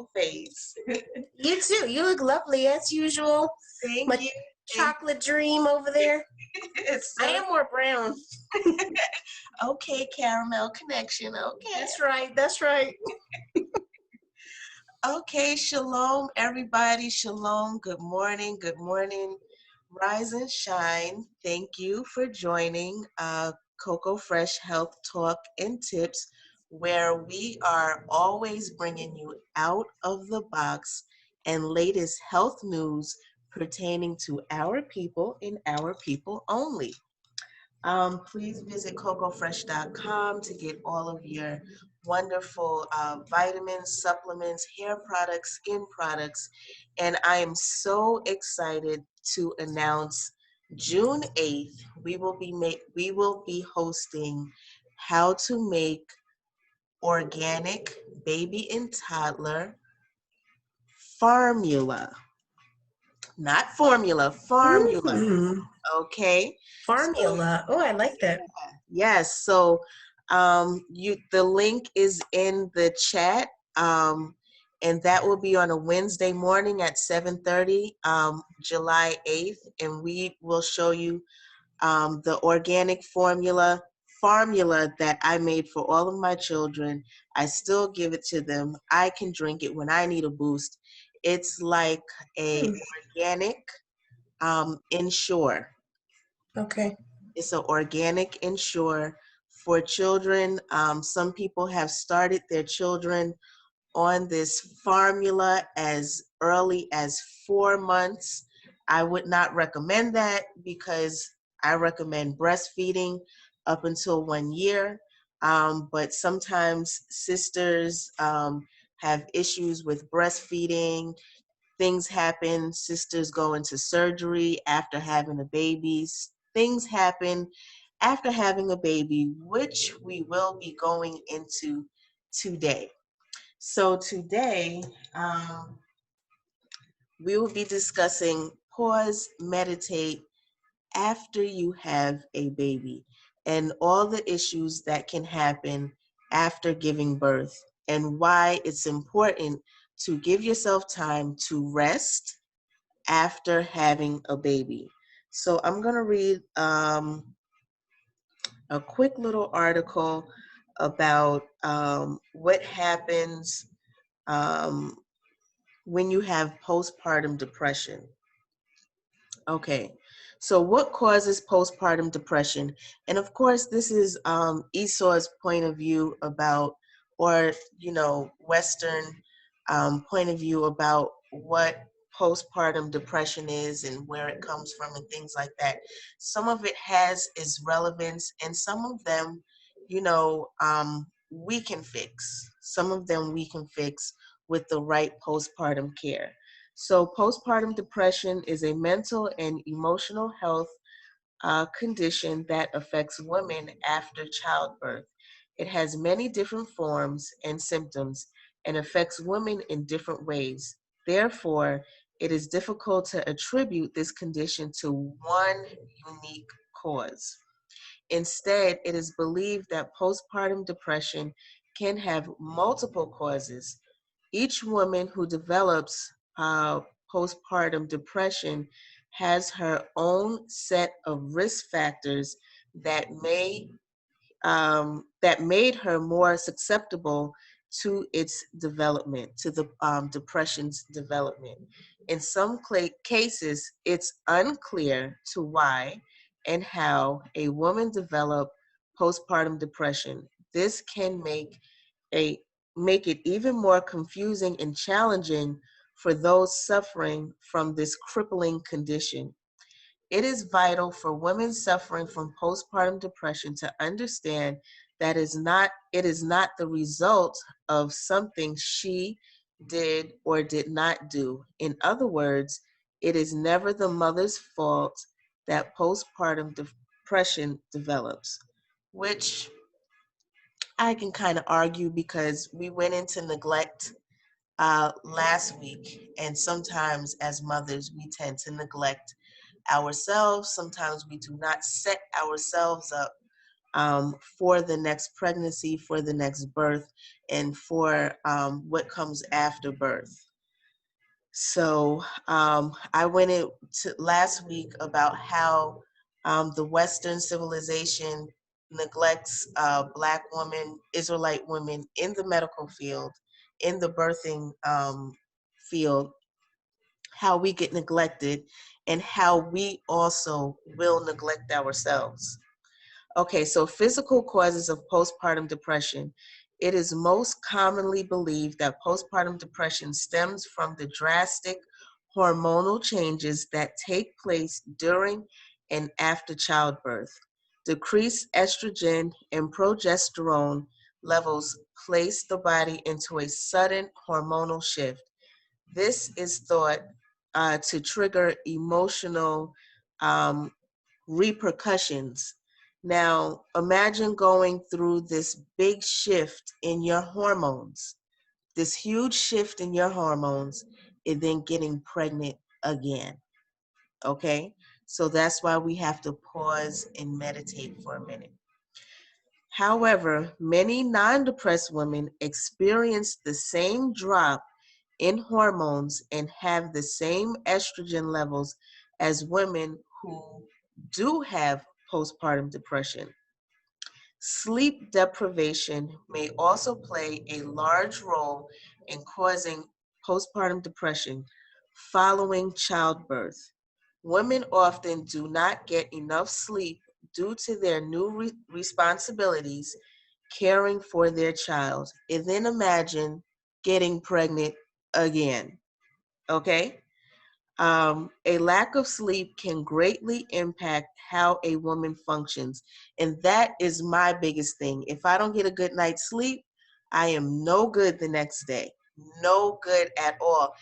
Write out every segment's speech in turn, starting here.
beautiful face. You too. You look lovely as usual. Thank My you. chocolate dream over there. I am more brown. Okay, caramel connection. Okay. That's right. That's right. Okay, shalom, everybody. Shalom. Good morning. Good morning. Rise and shine. Thank you for joining Cocoa Fresh Health Talk and Tips, where we are always bringing you out of the box and latest health news pertaining to our people and our people only. Please visit cocofresh.com to get all of your wonderful vitamins, supplements, hair products, skin products. And I am so excited to announce June 8th, we will be hosting How to Make Organic Baby and Toddler Formula. Not formula, formula. Okay. Formula. Oh, I like that. Yes. So the link is in the chat. And that will be on a Wednesday morning at 7:30, July 8th. And we will show you the organic formula that I made for all of my children. I still give it to them. I can drink it when I need a boost. It's like a organic Ensure. Okay. It's an organic Ensure for children. Some people have started their children on this formula as early as 4 months. I would not recommend that because I recommend breastfeeding up until 1 year. But sometimes sisters have issues with breastfeeding. Things happen. Sisters go into surgery after having a baby. Things happen after having a baby, which we will be going into today. So today, we will be discussing pause, meditate after you have a baby and all the issues that can happen after giving birth and why it's important to give yourself time to rest after having a baby. So I'm going to read a quick little article about what happens um, when you have postpartum depression. Okay, so what causes postpartum depression? And of course, this is Esau's point of view about, or, Western point of view about what postpartum depression is and where it comes from and things like that. Some of it has its relevance, and some of them, we can fix. Some of them we can fix with the right postpartum care. So, postpartum depression is a mental and emotional health condition that affects women after childbirth. It has many different forms and symptoms and affects women in different ways. Therefore, it is difficult to attribute this condition to one unique cause. Instead, it is believed that postpartum depression can have multiple causes. Each woman who develops postpartum depression has her own set of risk factors that made her more susceptible to its development, to the depression's development. In some cases, it's unclear to why and how a woman developed postpartum depression. This can make it even more confusing and challenging for those suffering from this crippling condition. It is vital for women suffering from postpartum depression to understand that it is not the result of something she did or did not do. In other words, it is never the mother's fault that postpartum depression develops, which I can kind of argue because we went into neglect last week, and sometimes as mothers, we tend to neglect ourselves. Sometimes we do not set ourselves up for the next pregnancy, for the next birth, and for what comes after birth. So I went into last week about how the Western civilization neglects Black women, Israelite women in the medical field, in the birthing field, how we get neglected, and how we also will neglect ourselves. Okay, so physical causes of postpartum depression. It is most commonly believed that postpartum depression stems from the drastic hormonal changes that take place during and after childbirth. Decreased estrogen and progesterone levels place the body into a sudden hormonal shift. This is thought to trigger emotional um, repercussions. Now, imagine going through this big shift in your hormones, this huge shift in your hormones, and then getting pregnant again. Okay? So that's why we have to pause and meditate for a minute. However, many non depressed women experience the same drop in hormones and have the same estrogen levels as women who do have postpartum depression. Sleep deprivation may also play a large role in causing postpartum depression following childbirth. Women often do not get enough sleep due to their new responsibilities caring for their child. And then imagine getting pregnant again. Okay? A lack of sleep can greatly impact how a woman functions. And that is my biggest thing. If I don't get a good night's sleep, I am no good the next day. No good at all.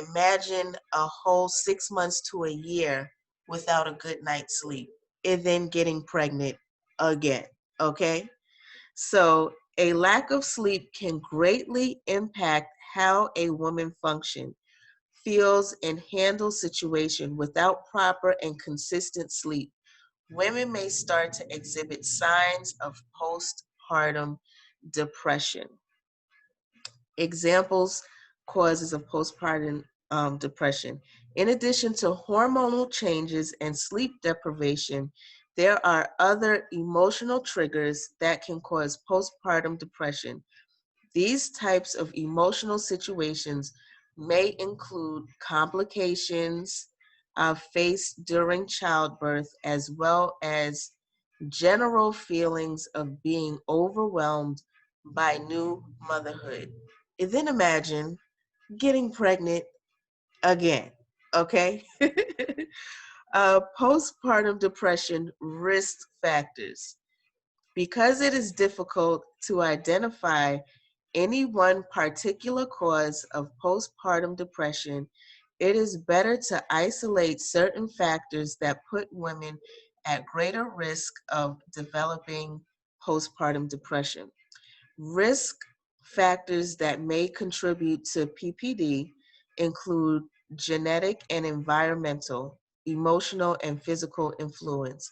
Imagine a whole 6 months to a year without a good night's sleep and then getting pregnant again. Okay? So, a lack of sleep can greatly impact how a woman functions, feels, and handles situation. Without proper and consistent sleep, women may start to exhibit signs of postpartum depression. Examples, causes of postpartum depression. In addition to hormonal changes and sleep deprivation, there are other emotional triggers that can cause postpartum depression. These types of emotional situations may include complications faced during childbirth, as well as general feelings of being overwhelmed by new motherhood. And then imagine getting pregnant again, okay? Postpartum depression risk factors. Because it is difficult to identify any one particular cause of postpartum depression, it is better to isolate certain factors that put women at greater risk of developing postpartum depression. Risk factors that may contribute to PPD include genetic and environmental, emotional, and physical influence.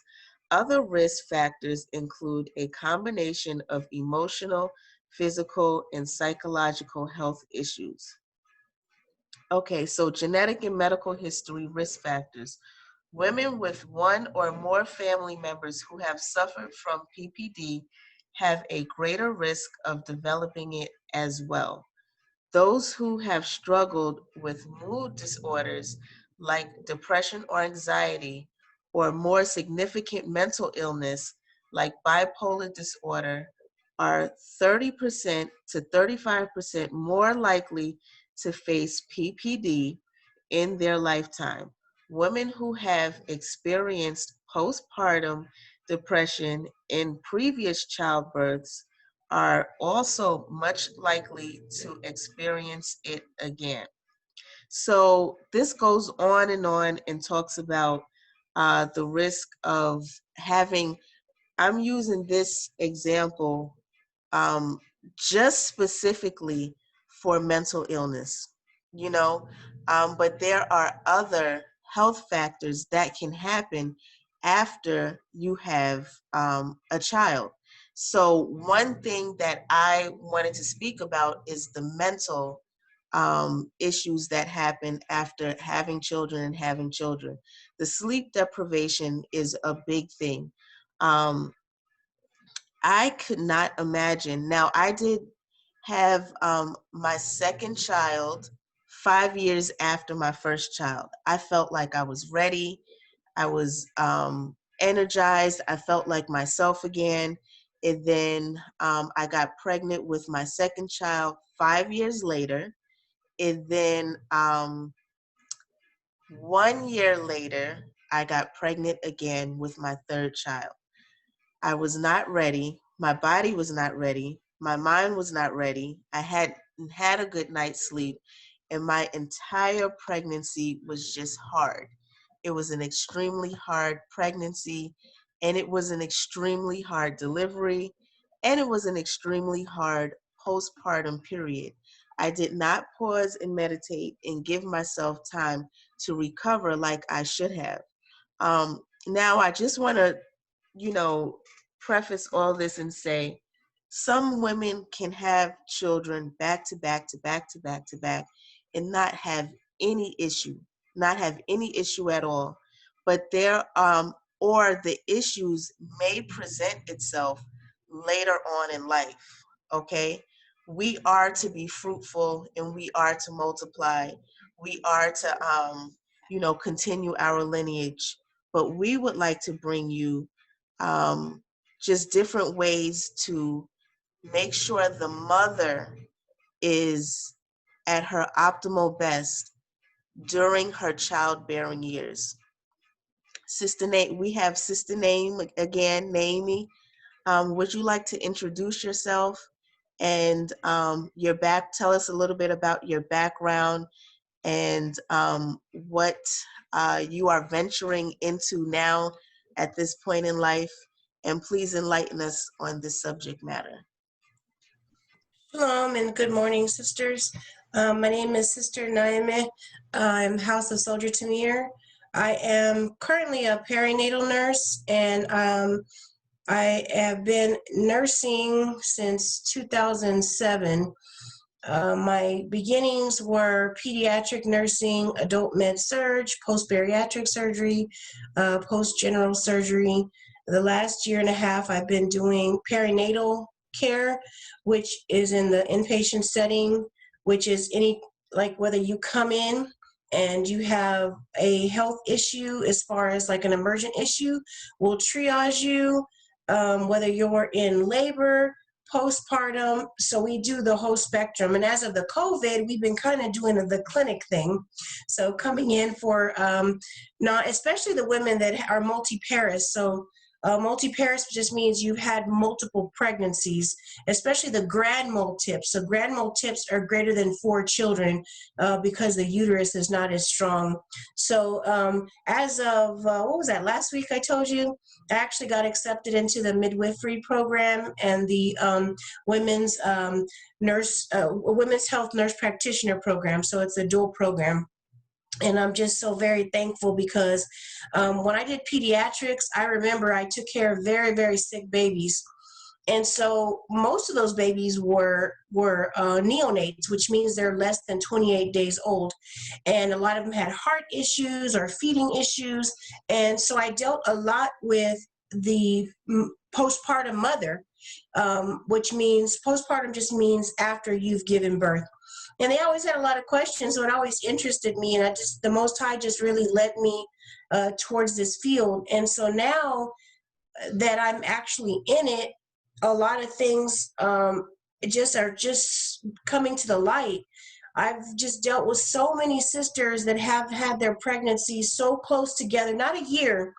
Other risk factors include a combination of emotional, physical, and psychological health issues. Okay, so genetic and medical history risk factors. Women with one or more family members who have suffered from PPD have a greater risk of developing it as well. Those who have struggled with mood disorders like depression or anxiety, or more significant mental illness like bipolar disorder, are 30% to 35% more likely to face PPD in their lifetime. Women who have experienced postpartum depression in previous childbirths are also much likely to experience it again. So this goes on and talks about the risk of having, I'm using this example um, just specifically for mental illness, you know, but there are other health factors that can happen after you have a child. So one thing that I wanted to speak about is the mental issues that happen after having children and having children. The sleep deprivation is a big thing. I could not imagine. Now, I did have my second child 5 years after my first child. I felt like I was ready. I was energized. I felt like myself again. And then I got pregnant with my second child 5 years later. And then 1 year later, I got pregnant again with my third child. I was not ready. My body was not ready. My mind was not ready. I hadn't had a good night's sleep, and my entire pregnancy was just hard. It was an extremely hard pregnancy, and it was an extremely hard delivery, and it was an extremely hard postpartum period. I did not pause and meditate and give myself time to recover like I should have. Now, I just want to, you know, preface all this and say some women can have children back to back to back to back to back and not have any issue, not have any issue at all. But or the issues may present itself later on in life. Okay. We are to be fruitful and we are to multiply. We are to, continue our lineage. But we would like to bring you just different ways to make sure the mother is at her optimal best during her childbearing years. Sister Nate, we have Sister Naem again, Naomi. Would you like to introduce yourself and your back? Tell us a little bit about your background and what you are venturing into now at this point in life. And please enlighten us on this subject matter. Shalom and good morning, sisters. My name is Sister Naem. I'm House of Soldier Tamir. I am currently a perinatal nurse, and I have been nursing since 2007. My beginnings were pediatric nursing, adult med surg, post-bariatric surgery, post-general surgery. The last year and a half, I've been doing perinatal care, which is in the inpatient setting, which is like whether you come in and you have a health issue as far as like an emergent issue, we'll triage you, whether you're in labor, postpartum. So we do the whole spectrum. And as of the COVID, we've been kind of doing the clinic thing. So coming in for not, especially the women that are multiparous. So multiparous just means you've had multiple pregnancies, especially the grand mole tips. So grand mole tips are greater than 4 children because the uterus is not as strong. So as of, what was that, last week I told you, I actually got accepted into the midwifery program and the women's women's health nurse practitioner program. So it's a dual program. And I'm just so very thankful because when I did pediatrics, I remember I took care of very, very sick babies. And so most of those babies were neonates, which means they're less than 28 days old. And a lot of them had heart issues or feeding issues. And so I dealt a lot with the postpartum mother, which means postpartum just means after you've given birth. And they always had a lot of questions, so it always interested me. And the Most High just really led me towards this field. And so now that I'm actually in it, a lot of things are just coming to the light. I've just dealt with so many sisters that have had their pregnancies so close together, not a year,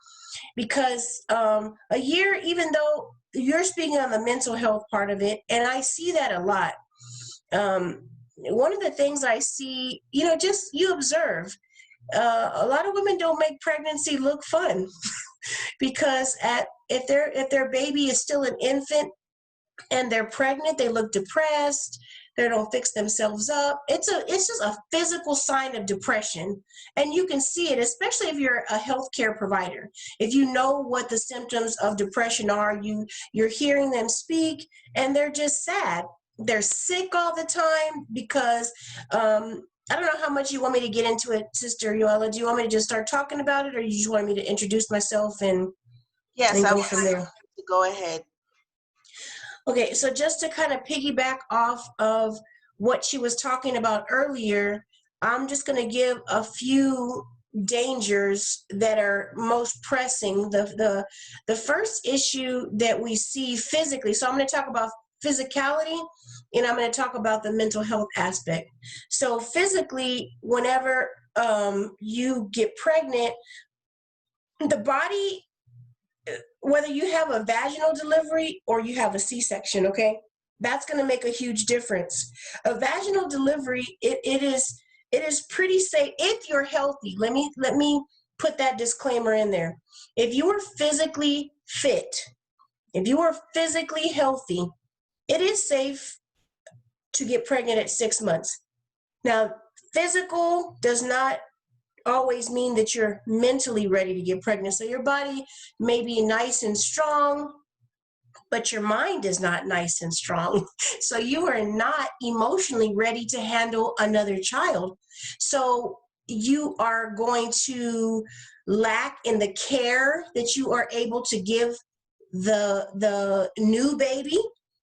because a year, even though you're speaking on the mental health part of it, and I see that a lot. One of the things I see, just you observe, a lot of women don't make pregnancy look fun because if their baby is still an infant and they're pregnant, they look depressed. They don't fix themselves up. It's just a physical sign of depression. And you can see it, especially if you're a healthcare provider. If you know what the symptoms of depression are, you're hearing them speak, and they're just sad. They're sick all the time because I don't know how much you want me to get into it, Sister Yoella. Do you want me to just start talking about it, or you just want me to introduce myself and Yes, I go would from like there? to go ahead. Okay, so just to kind of piggyback off of what she was talking about earlier, I'm just going to give a few dangers that are most pressing. The first issue that we see physically, so I'm going to talk about physicality, and I'm going to talk about the mental health aspect. So physically, whenever you get pregnant, the body, whether you have a vaginal delivery or you have a C-section, okay, that's going to make a huge difference. A vaginal delivery, it is pretty safe if you're healthy. Let me put that disclaimer in there. If you are physically fit, if you are physically healthy, it is safe to get pregnant at 6 months. Now, physical does not always mean that you're mentally ready to get pregnant. So your body may be nice and strong, but your mind is not nice and strong. So you are not emotionally ready to handle another child. So you are going to lack in the care that you are able to give the new baby,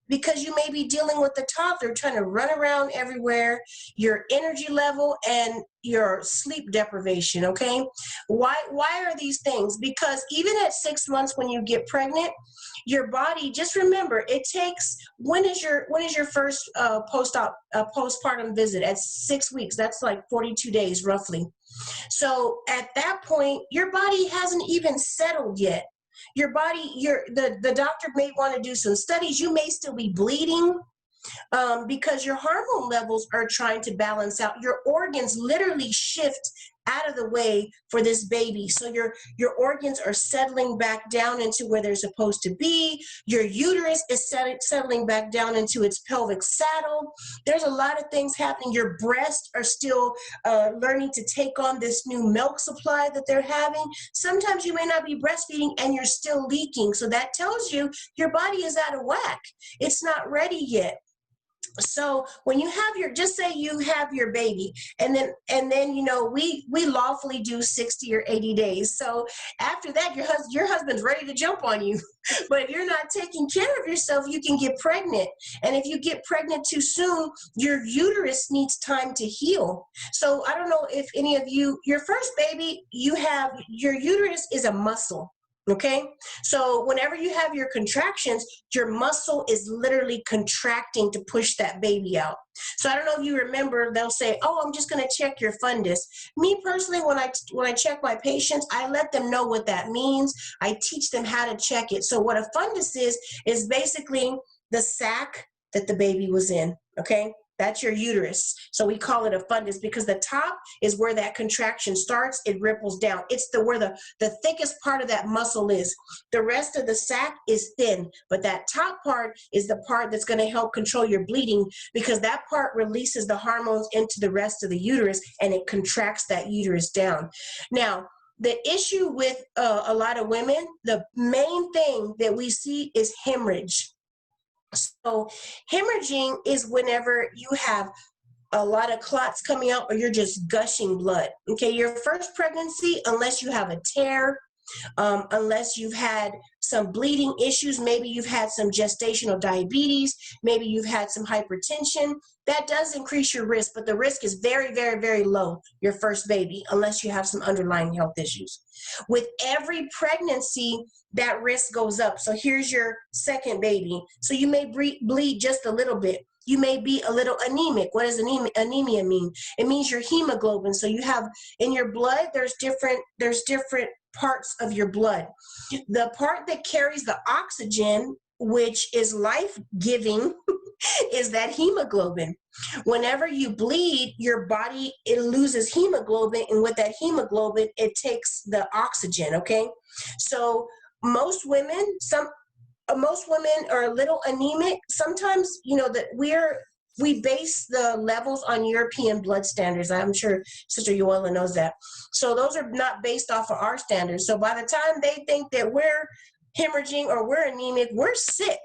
because you may be dealing with the toddler trying to run around everywhere, your energy level and your sleep deprivation, okay? Why are these things? Because even at 6 months when you get pregnant, your body, just remember, it takes, when is your first postpartum visit? At 6 weeks. That's like 42 days roughly. So at that point, your body hasn't even settled yet. Your body, the doctor may want to do some studies. You may still be bleeding because your hormone levels are trying to balance out. Your organs literally shift out of the way for this baby. So your organs are settling back down into where they're supposed to be. Your uterus is settling back down into its pelvic saddle. There's a lot of things happening. Your breasts are still learning to take on this new milk supply that they're having. Sometimes you may not be breastfeeding and you're still leaking. So that tells you your body is out of whack. It's not ready yet. So when you have just say you have your baby, and then we lawfully do 60 or 80 days. So after that, your husband's ready to jump on you. But if you're not taking care of yourself, you can get pregnant. And if you get pregnant too soon, your uterus needs time to heal. So I don't know if any of you, your first baby, your uterus is a muscle. Okay, so whenever you have your contractions, your muscle is literally contracting to push that baby out. So I don't know if you remember, they'll say, "Oh, I'm just going to check your fundus." Me personally, when I check my patients, I let them know what that means. I teach them how to check it. So what a fundus is basically the sac that the baby was in. Okay. That's your uterus. So we call it a fundus because the top is where that contraction starts. It ripples down. It's where the thickest part of that muscle is. The rest of the sac is thin, but that top part is the part that's going to help control your bleeding, because that part releases the hormones into the rest of the uterus and it contracts that uterus down. Now, the issue with a lot of women, the main thing that we see is hemorrhage. So hemorrhaging is whenever you have a lot of clots coming out or you're just gushing blood. Okay, your first pregnancy, unless you have a tear, unless you've had some bleeding issues, maybe you've had some gestational diabetes, maybe you've had some hypertension, that does increase your risk, but the risk is very, very, very low, your first baby, unless you have some underlying health issues. With every pregnancy, that risk goes up. So here's your second baby. So you may bleed just a little bit. You may be a little anemic. What does anemia mean? It means your hemoglobin. So you have in your blood, there's different parts of your blood. The part that carries the oxygen, which is life-giving, is that hemoglobin. Whenever you bleed, your body, it loses hemoglobin, and with that hemoglobin, it takes the oxygen, okay? So most women are a little anemic. Sometimes, that we base the levels on European blood standards. I'm sure Sister Yoela knows that. So those are not based off of our standards. So by the time they think that we're hemorrhaging or we're anemic, we're sick.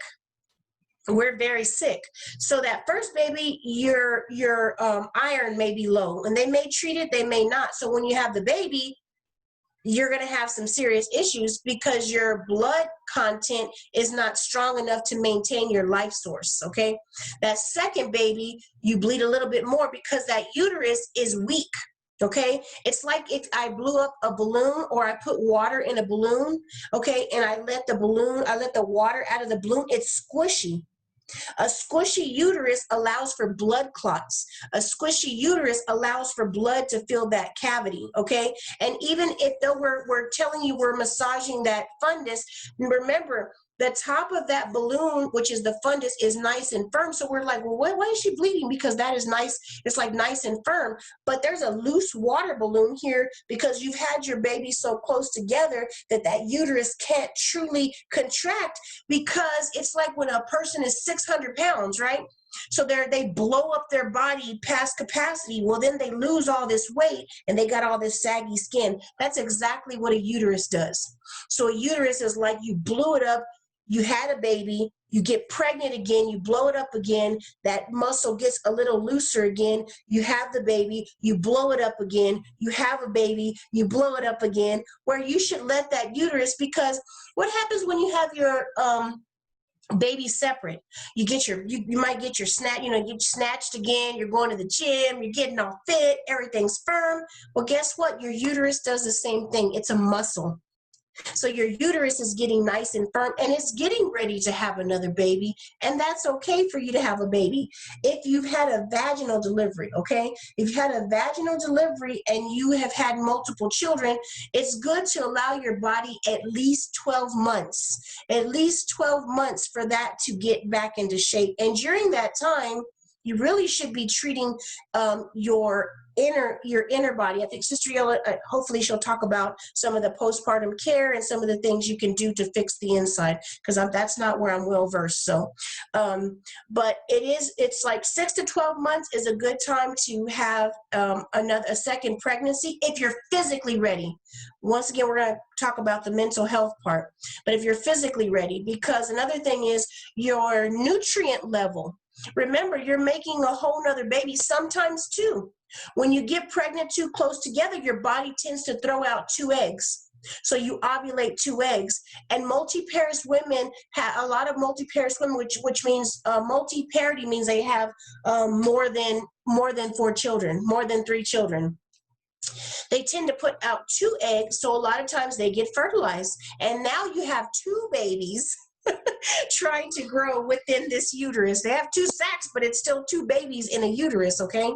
We're very sick. So that first baby, your iron may be low, and they may treat it, they may not. So when you have the baby, you're going to have some serious issues because your blood content is not strong enough to maintain your life source, okay? That second baby, you bleed a little bit more because that uterus is weak, okay? It's like if I blew up a balloon or I put water in a balloon, okay, and I let the water out of the balloon, it's squishy. A squishy uterus allows for blood clots. A squishy uterus allows for blood to fill that cavity, okay? And even if though we're telling you we're massaging that fundus, remember, the top of that balloon, which is the fundus, is nice and firm. So we're like, well, why is she bleeding? Because that is nice. It's like nice and firm. But there's a loose water balloon here because you've had your baby so close together that that uterus can't truly contract, because it's like when a person is 600 pounds, right? So they blow up their body past capacity. Well, then they lose all this weight and they got all this saggy skin. That's exactly what a uterus does. So a uterus is like you blew it up. You had a baby, you get pregnant again, you blow it up again, that muscle gets a little looser again, you have the baby, you blow it up again, you have a baby, you blow it up again, where you should let that uterus, because what happens when you have your baby separate? You get you might get your get snatched again, you're going to the gym, you're getting all fit, everything's firm. Well, guess what? Your uterus does the same thing. It's a muscle. So your uterus is getting nice and firm and it's getting ready to have another baby, and that's okay for you to have a baby. If you've had a vaginal delivery, okay? If you've had a vaginal delivery and you have had multiple children, it's good to allow your body at least 12 months for that to get back into shape. And during that time, you really should be treating your inner body. I think Sister Yola, hopefully she'll talk about some of the postpartum care and some of the things you can do to fix the inside, because that's not where I'm well versed. So, but it's like 6 to 12 months is a good time to have a second pregnancy if you're physically ready. Once again, we're going to talk about the mental health part, but if you're physically ready, because another thing is your nutrient level. Remember, you're making a whole nother baby sometimes too. When you get pregnant too close together, your body tends to throw out 2 eggs. So you ovulate 2 eggs. And multi-parous women have a lot of multi-parous women, which means multi-parity means they have more than 4 children, more than 3 children. They tend to put out 2 eggs, so a lot of times they get fertilized. And now you have 2 babies trying to grow within this uterus. They have 2 sacs, but it's still 2 babies in a uterus, okay?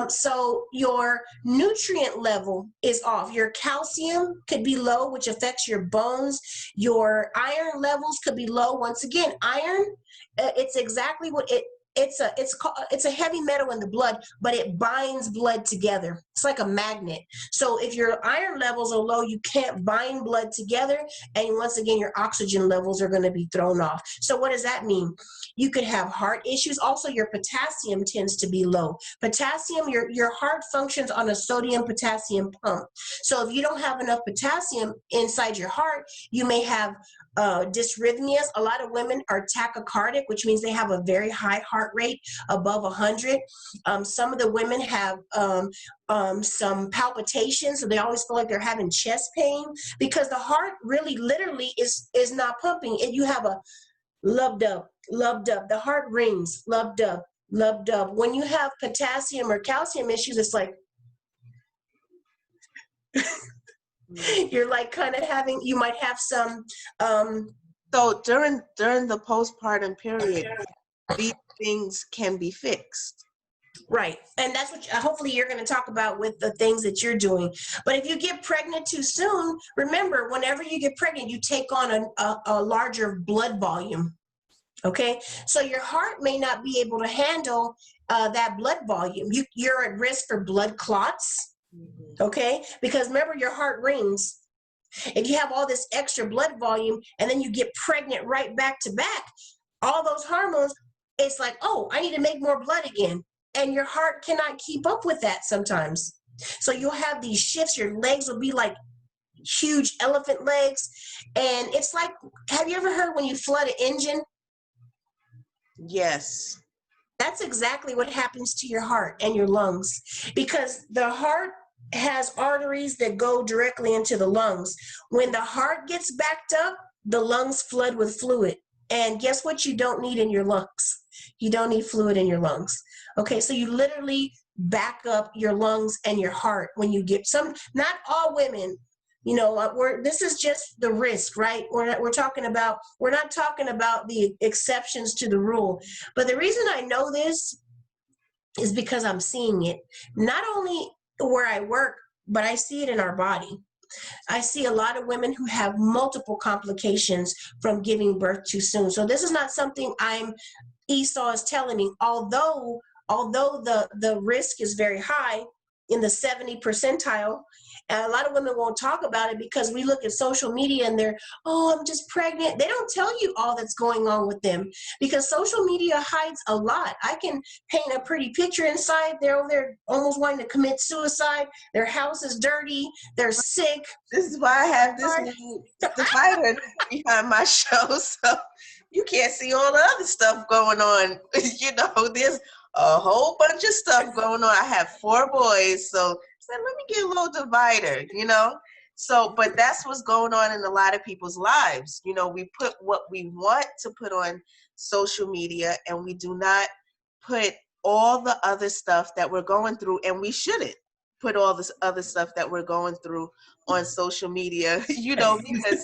So your nutrient level is off. Your calcium could be low, which affects your bones. Your iron levels could be low. Once again, iron, it's exactly what it's a heavy metal in the blood, but it binds blood together. It's like a magnet. So if your iron levels are low, you can't bind blood together, and once again, your oxygen levels are going to be thrown off. So what does that mean? You could have heart issues. Also, your potassium tends to be low. Potassium, your heart functions on a sodium-potassium pump. So if you don't have enough potassium inside your heart, you may have dysrhythmias. A lot of women are tachycardic, which means they have a very high heart rate above 100. Some of the women have some palpitations, so they always feel like they're having chest pain because the heart really literally is not pumping. And you have a lub-dub. The heart rings, lub-dub. When you have potassium or calcium issues, it's like you're like kind of having, you might have some So during the postpartum period, these things can be fixed. Right. And that's what hopefully you're going to talk about with the things that you're doing. But if you get pregnant too soon, remember, whenever you get pregnant, you take on a larger blood volume. Okay. So your heart may not be able to handle that blood volume. You're at risk for blood clots. Okay. Because remember, your heart rings. If you have all this extra blood volume and then you get pregnant right back to back, all those hormones, it's like, oh, I need to make more blood again. And your heart cannot keep up with that sometimes. So you'll have these shifts. Your legs will be like huge elephant legs. And it's like, have you ever heard when you flood an engine? Yes. That's exactly what happens to your heart and your lungs, because the heart has arteries that go directly into the lungs. When the heart gets backed up, the lungs flood with fluid. And guess what you don't need in your lungs? You don't need fluid in your lungs. Okay, so you literally back up your lungs and your heart when you get some, not all women, you know, this is just the risk, right? We're not talking about the exceptions to the rule. But the reason I know this is because I'm seeing it, not only where I work, but I see it in our body. I see a lot of women who have multiple complications from giving birth too soon. So this is not something Esau is telling me, although the risk is very high in the 70 percentile, and a lot of women won't talk about it because we look at social media and they're, oh, I'm just pregnant. They don't tell you all that's going on with them, because social media hides a lot. I can paint a pretty picture inside. They're over there almost wanting to commit suicide. Their house is dirty. They're sick. This is why I have this little divider behind my show, so you can't see all the other stuff going on. You know, there's a whole bunch of stuff going on. I have 4 boys, so I said, let me get a little divider, you know? So, but that's what's going on in a lot of people's lives. You know, we put what we want to put on social media, and we do not put all the other stuff that we're going through, and we shouldn't put all this other stuff that we're going through on social media, you know, because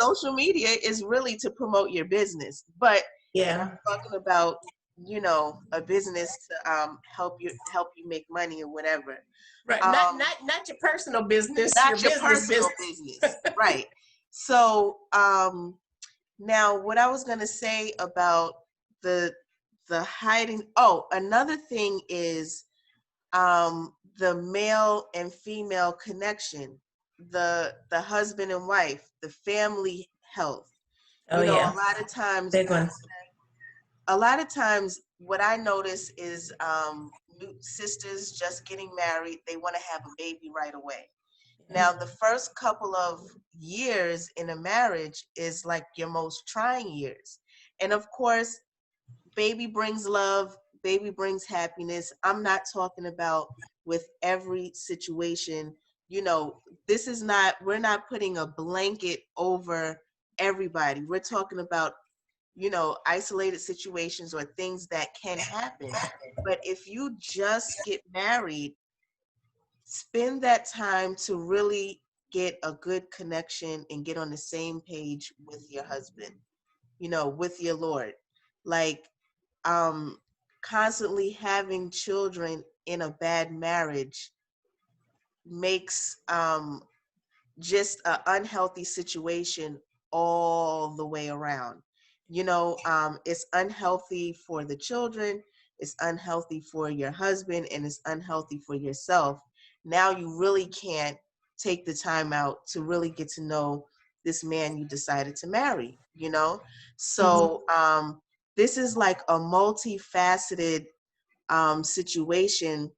social media is really to promote your business. But Yeah. talking about, you know, a business to help you make money or whatever. Right. Not your personal business, Not your business personal business. Right. So now what I was gonna say about the hiding, oh, another thing is the male and female connection, the husband and wife, the family health. Oh You know, yeah. a lot of times Big one. what I notice is new sisters just getting married, they want to have a baby right away. Now, the first couple of years in a marriage is like your most trying years. And of course, baby brings love, baby brings happiness. I'm not talking about with every situation. You know, we're not putting a blanket over everybody. We're talking about, you know, isolated situations or things that can happen. But if you just get married, spend that time to really get a good connection and get on the same page with your husband, you know, with your Lord. Like, constantly having children in a bad marriage makes just an unhealthy situation all the way around. You know, it's unhealthy for the children, it's unhealthy for your husband, and it's unhealthy for yourself. Now you really can't take the time out to really get to know this man you decided to marry, you know? So this is like a multifaceted situation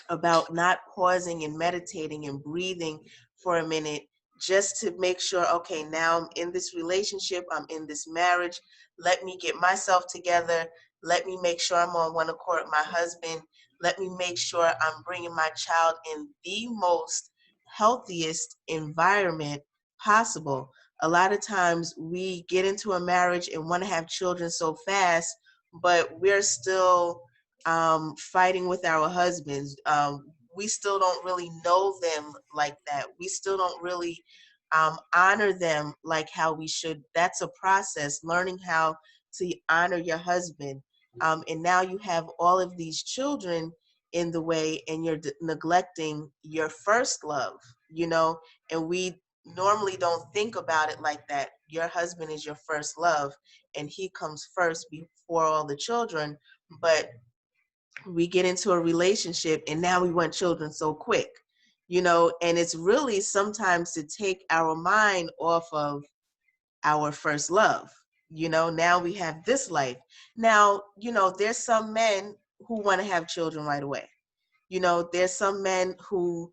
about not pausing and meditating and breathing for a minute just to make sure, okay, now I'm in this relationship, I'm in this marriage, let me get myself together, let me make sure I'm on one accord with my husband, let me make sure I'm bringing my child in the most healthiest environment possible. A lot of times we get into a marriage and want to have children so fast, but we're still fighting with our husbands. We still don't really know them like that. We still don't really honor them like how we should. That's a process, learning how to honor your husband. And now you have all of these children in the way, and you're neglecting your first love, you know, and we normally don't think about it like that. Your husband is your first love, and he comes first before all the children. But we get into a relationship and now we want children so quick, you know, and it's really sometimes to take our mind off of our first love, You know, now we have this life. Now, you know, there's some men who want to have children right away. You know, there's some men who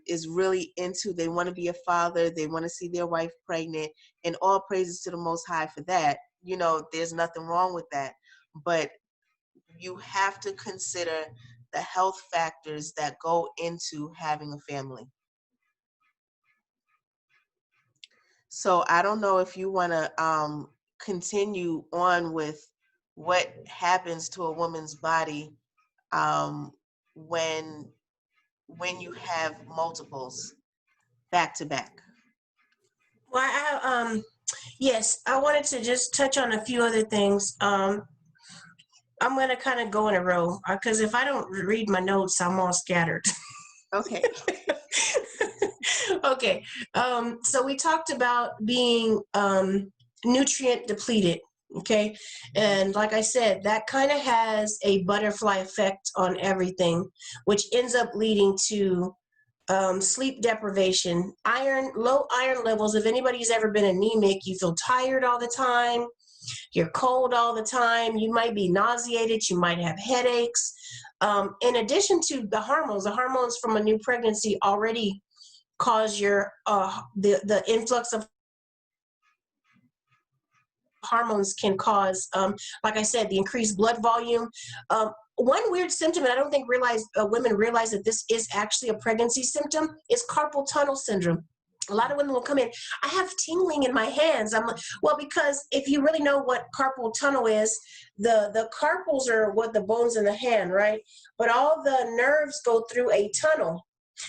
is really into, they want to be a father, they want to see their wife pregnant, and all praises to the Most High for that. You know, there's nothing wrong with that. But you have to consider the health factors that go into having a family. So I don't know if you want to continue on with what happens to a woman's body um, when you have multiples back to back. Well, yes, I wanted to just touch on a few other things. I'm going to kind of go in a row because if I don't read my notes, I'm all scattered. Okay. Okay. So we talked about being nutrient depleted. Okay. And like I said, that kind of has a butterfly effect on everything, which ends up leading to sleep deprivation, low iron levels. If anybody's ever been anemic, you feel tired all the time. You're cold all the time. You might be nauseated. You might have headaches. In addition to the hormones from a new pregnancy already cause your the influx of hormones can cause, like I said, the increased blood volume. One weird symptom, and I don't think women realize that this is actually a pregnancy symptom, is carpal tunnel syndrome. A lot of women will come in, I have tingling in my hands. I'm like, well, because if you really know what carpal tunnel is, the carpals are what the bones in the hand, right? But all the nerves go through a tunnel.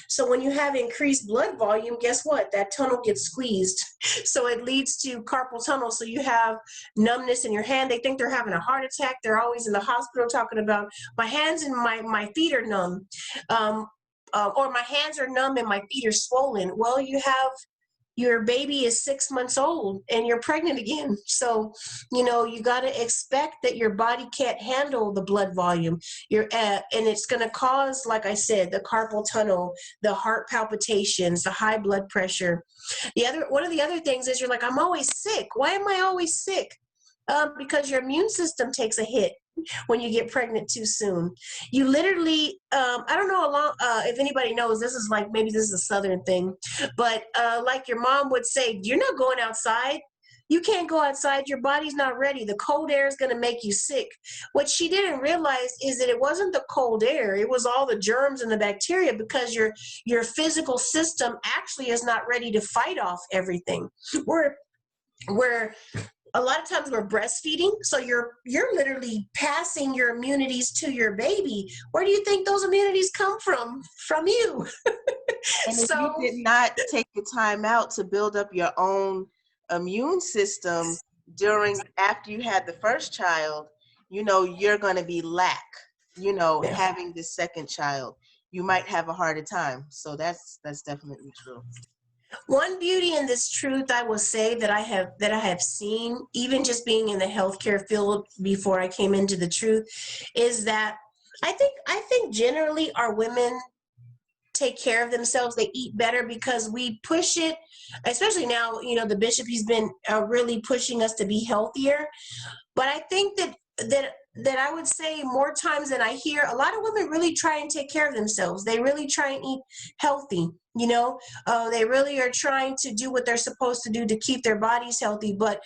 So when you have increased blood volume, guess what? That tunnel gets squeezed. So it leads to carpal tunnel. So you have numbness in your hand. They think they're having a heart attack. They're always in the hospital talking about my hands and my feet are numb. Or my hands are numb and my feet are swollen. Well, your baby is 6 months old and you're pregnant again. So, you got to expect that your body can't handle the blood volume. And it's going to cause, like I said, the carpal tunnel, the heart palpitations, the high blood pressure. One of the other things is you're like, I'm always sick. Why am I always sick? Because your immune system takes a hit when you get pregnant too soon. You literally, I don't know if anybody knows, maybe this is a Southern thing, but like your mom would say, you're not going outside. You can't go outside. Your body's not ready. The cold air is going to make you sick. What she didn't realize is that it wasn't the cold air. It was all the germs and the bacteria, because your physical system actually is not ready to fight off everything. We're a lot of times we're breastfeeding, so you're literally passing your immunities to your baby. Where do you think those immunities come from? From you. And if you did not take the time out to build up your own immune system after you had the first child, you're going to be having the second child. You might have a harder time. So that's definitely true. One beauty in this truth, I will say, that I have seen, even just being in the healthcare field before I came into the truth, is that I think generally our women take care of themselves. They eat better because we push it, especially now, the bishop, he's been really pushing us to be healthier. But I think that I would say more times than I hear, a lot of women really try and take care of themselves. They really try and eat healthy. They really are trying to do what they're supposed to do to keep their bodies healthy. But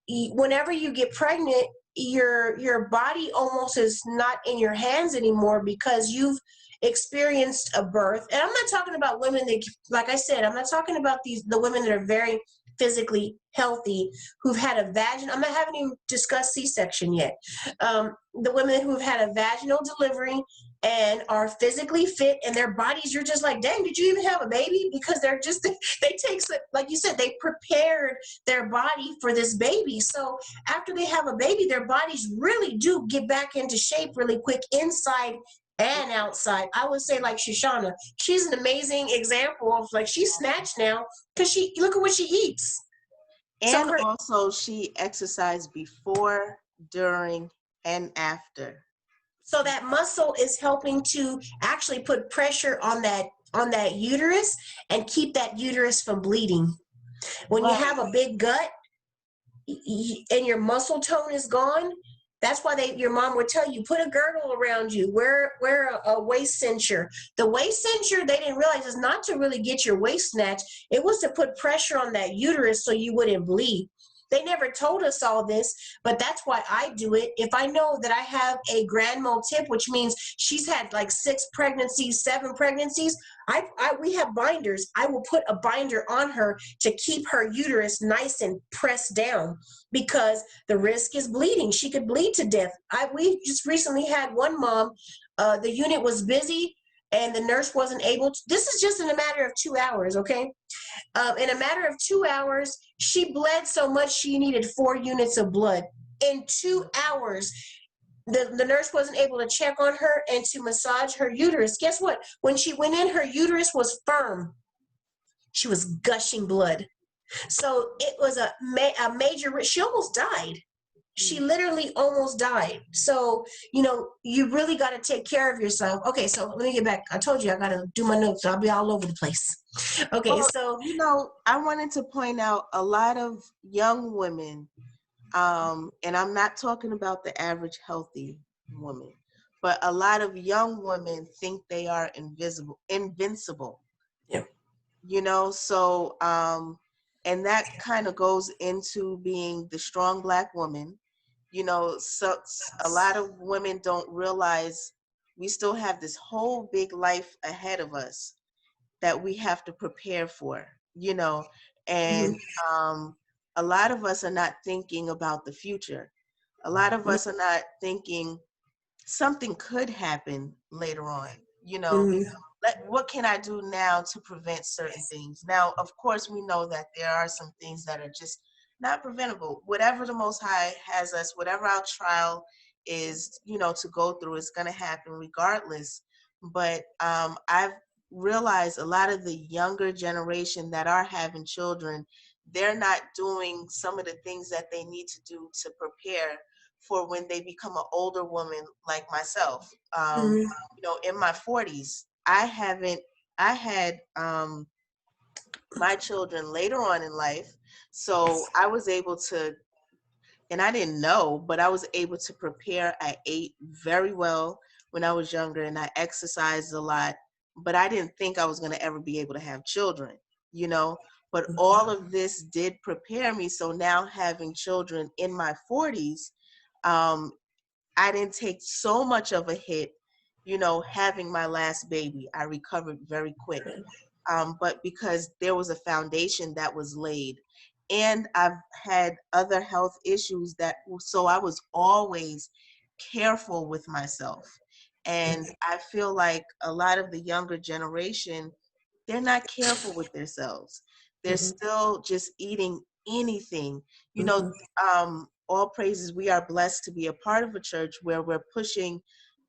whenever you get pregnant, your body almost is not in your hands anymore, because you've experienced a birth. And I'm not talking about women that, like I said, I'm not talking about the women that are very physically healthy, who've had a I'm not having even discussed C-section yet. The women who've had a vaginal delivery and are physically fit, and their bodies, you're just like, dang, did you even have a baby? Because they take, like you said, they prepared their body for this baby. So after they have a baby, their bodies really do get back into shape really quick, inside and outside. I would say, like Shoshana, she's an amazing example of, like, she's snatched now because look at what she eats. And also she exercised before, during, and after. So that muscle is helping to actually put pressure on that uterus and keep that uterus from bleeding. When you have a big gut, and your muscle tone is gone, that's why your mom would tell you, put a girdle around you, wear a waist cincher. The waist cincher, they didn't realize, is not to really get your waist snatched. It was to put pressure on that uterus so you wouldn't bleed. They never told us all this, but that's why I do it. If I know that I have a grand mal tip, which means she's had like 6 pregnancies, 7 pregnancies, we have binders. I will put a binder on her to keep her uterus nice and pressed down, because the risk is bleeding. She could bleed to death. We just recently had one mom, the unit was busy and the nurse wasn't able to. This is just in a matter of 2 hours, okay? In a matter of 2 hours, she bled so much she needed 4 units of blood. In 2 hours, the nurse wasn't able to check on her and to massage her uterus. Guess what? When she went in, her uterus was firm. She was gushing blood. So it was a major risk. She almost died. She literally almost died. So, you really got to take care of yourself. Okay, so let me get back. I told you I got to do my notes, so I'll be all over the place. Okay, Well, so. I wanted to point out a lot of young women, and I'm not talking about the average healthy woman, but a lot of young women think they are invincible. Yeah. So, and that kind of goes into being the strong Black woman. So a lot of women don't realize we still have this whole big life ahead of us that we have to prepare for, and a lot of us are not thinking about the future. A lot of us are not thinking something could happen later on, Mhm. what can I do now to prevent certain things? Now, of course, we know that there are some things that are just not preventable. Whatever the Most High has us, whatever our trial is, to go through, is going to happen regardless. But I've realized a lot of the younger generation that are having children, they're not doing some of the things that they need to do to prepare for when they become an older woman like myself. Mhm. In my 40s, I had my children later on in life. So I was able to, and I didn't know, but I was able to prepare. I ate very well when I was younger and I exercised a lot, but I didn't think I was going to ever be able to have children, but all of this did prepare me. So now having children in my 40s, I didn't take so much of a hit, having my last baby. I recovered very quick. But because there was a foundation that was laid. And I've had other health issues so I was always careful with myself. And I feel like a lot of the younger generation, they're not careful with themselves. They're Mhm. still just eating anything. Mhm. All praises, we are blessed to be a part of a church where we're pushing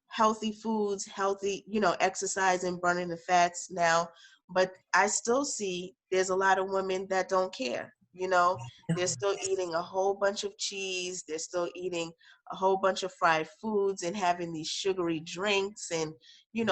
healthy foods, healthy, exercise and burning the fats now. But I still see there's a lot of women that don't care. They're still eating a whole bunch of cheese. They're still eating a whole bunch of fried foods and having these sugary drinks and,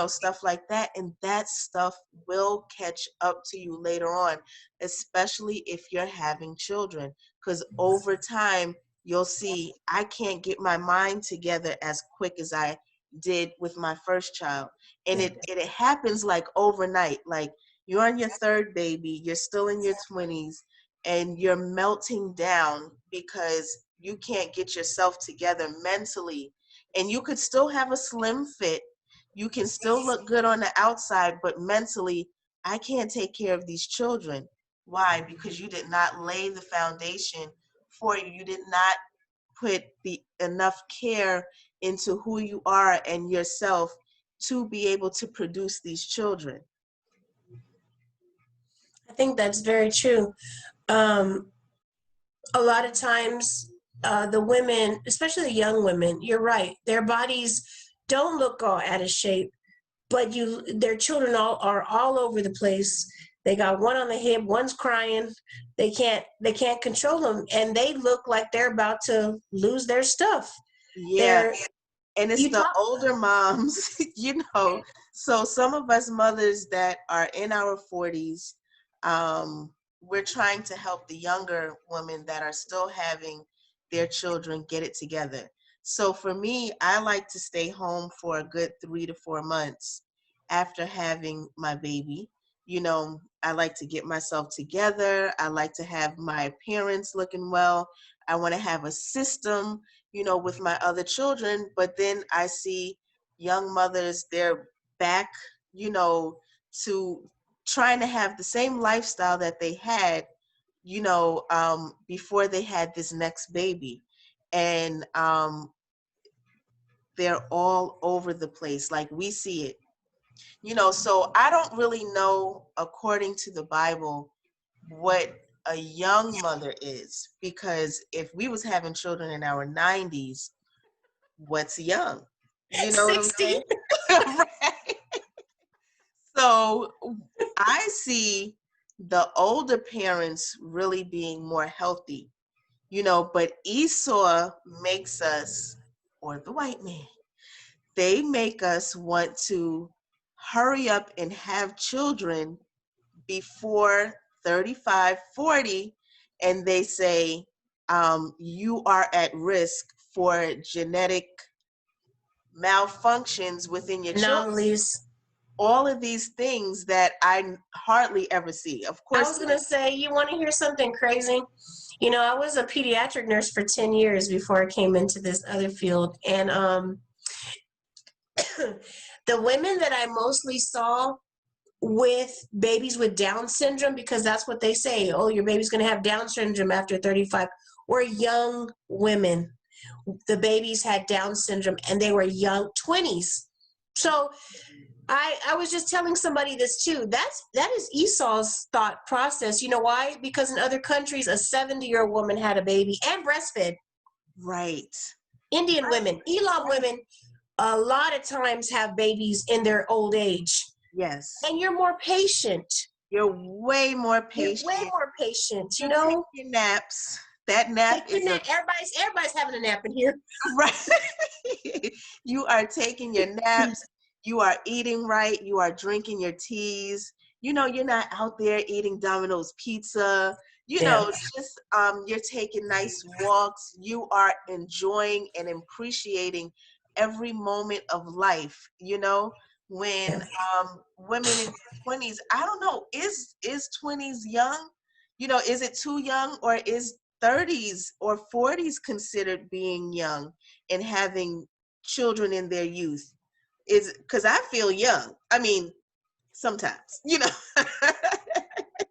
stuff like that. And that stuff will catch up to you later on, especially if you're having children. Because over time, you'll see I can't get my mind together as quick as I did with my first child. And it happens like overnight. Like you're on your third baby, you're still in your 20s, and you're melting down because you can't get yourself together mentally. And you could still have a slim fit. You can still look good on the outside, but mentally, I can't take care of these children. Why? Because you did not lay the foundation for you. You did not put the enough care into who you are and yourself to be able to produce these children. I think that's very true. Um, a lot of times, the women, especially the young women, you're right, their bodies don't look all out of shape, but their children are all over the place. They got one on the hip, one's crying. They can't control them, and they look like they're about to lose their stuff. Yeah. They're And it's you the talk. older moms, So some of us mothers that are in our 40s, we're trying to help the younger women that are still having their children get it together. So for me, I like to stay home for a good 3 to 4 months after having my baby. You know, I like to get myself together. I like to have my appearance looking well. I want to have a system, you know, with my other children. But then I see young mothers, they're back, you know, to trying to have the same lifestyle that they had, you know, before they had this next baby. And they're all over the place. Like we see it, you know. So I don't really know, according to the Bible, what a young mother is, because if we was having children in our 90s, what's young? You know what I'm 60. saying? Right. So I see the older parents really being more healthy, you know, but Esau makes us, or the white man, they make us want to hurry up and have children before 35, 40, and they say you are at risk for genetic malfunctions within your children. Anomalies. All of these things that I hardly ever see. Of I course, was gonna say, you want to hear something crazy? You know, I was a pediatric nurse for 10 years before I came into this other field, and the women that I mostly saw with babies with Down syndrome, because that's what they say, oh, your baby's going to have Down syndrome after 35, were young women. The babies had Down syndrome and they were young 20s. So I was just telling somebody this too. That is Esau's thought process. You know why? Because in other countries, a 70-year-old woman had a baby and breastfed. right. Indian women, Elam women, a lot of times have babies in their old age. Yes. And you're more patient. You're way more patient. You're way more patient, you You know? take your naps. That nap is a Everybody's having a nap in here. right. You are taking your naps. You are eating right. You are drinking your teas. You know, you're not out there eating Domino's pizza. You know, just you're taking nice walks. You are enjoying and appreciating every moment of life. You know, when women in their 20s, I don't know, is 20s young? You know, is it too young, or is 30s or 40s considered being young and having children in their youth? Is because I feel young. I mean, sometimes, you know.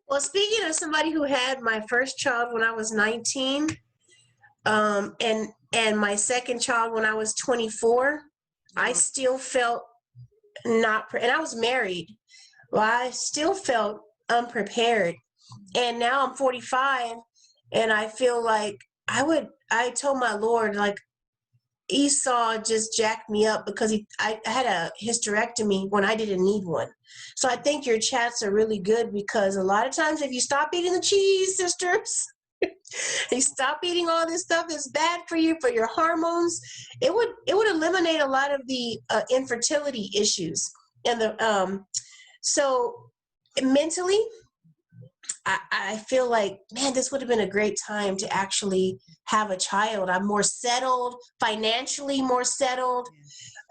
Well, speaking of somebody who had my first child when I was 19, and my second child when I was 24, I still felt and I was married. Well, I still felt unprepared. And now I'm 45, and I feel like I told my Lord, like, Esau just jacked me up because I had a hysterectomy when I didn't need one. So I think your chats are really good, because a lot of times if you stop eating the cheese, sisters, you stop eating all this stuff that's bad for you, for your hormones, it would eliminate a lot of the infertility issues. And the so mentally, I feel like, man, this would have been a great time to actually have a child. I'm more settled, financially more settled,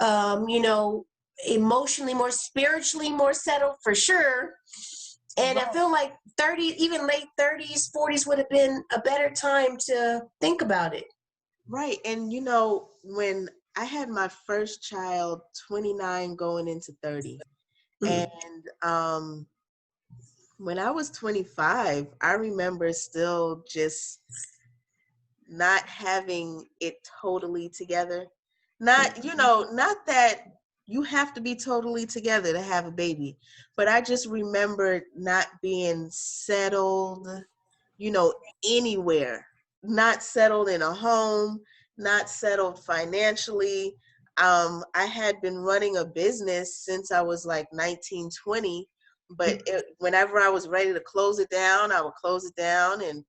you know, emotionally more, spiritually more settled for sure. And I feel like 30, even late 30s, 40s would have been a better time to think about it. Right. And you know, when I had my first child, 29 going into 30, Mm. and when I was 25, I remember still just not having it totally together. Not, you know, not that you have to be totally together to have a baby, but I just remember not being settled, you know, anywhere, not settled in a home, not settled financially. I had been running a business since I was like 19, 20, but whenever I was ready to close it down, I would close it down, and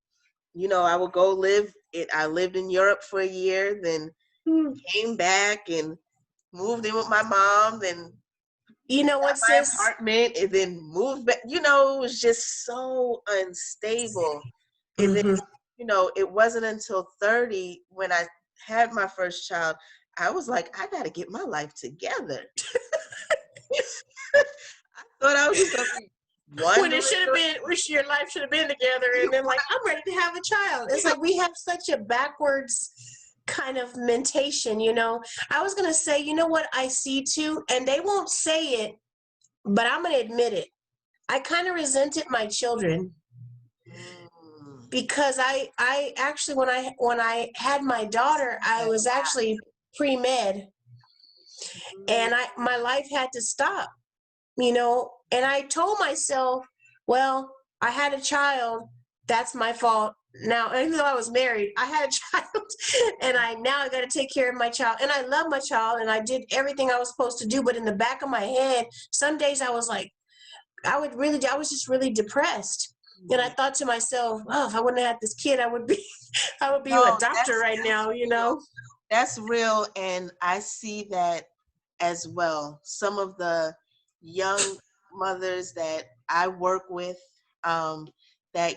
you know, I would go live it. I lived in Europe for a year, then came back and moved in with my mom. Then, You know got what, my sis? apartment and then moved back. You know, it was just so unstable. And then, Hmm. you know, it wasn't until 30 when I had my first child, I was like, I got to get my life together. I thought I was just going to be When it wandering. should have been, wish your life should have been together, and then like, I'm ready to have a child. It's like we have such a backwards kind of mentation, you know. I was gonna say, you know what I see too, and they won't say it, but I'm gonna admit it. I kind of resented my children Mm. because I actually when I had my daughter, I was actually pre-med, and my life had to stop, you know, and I told myself, well, I had a child, that's my fault. Now, even though I was married, I had a child, and I got to take care of my child, and I love my child, and I did everything I was supposed to do. But in the back of my head, some days I was like, I was just really depressed, and I thought to myself, oh, if I wouldn't have had this kid, I would be, I would be a No, doctor right that's now, you real. know. That's real. And I see that as well. Some of the young mothers that I work with that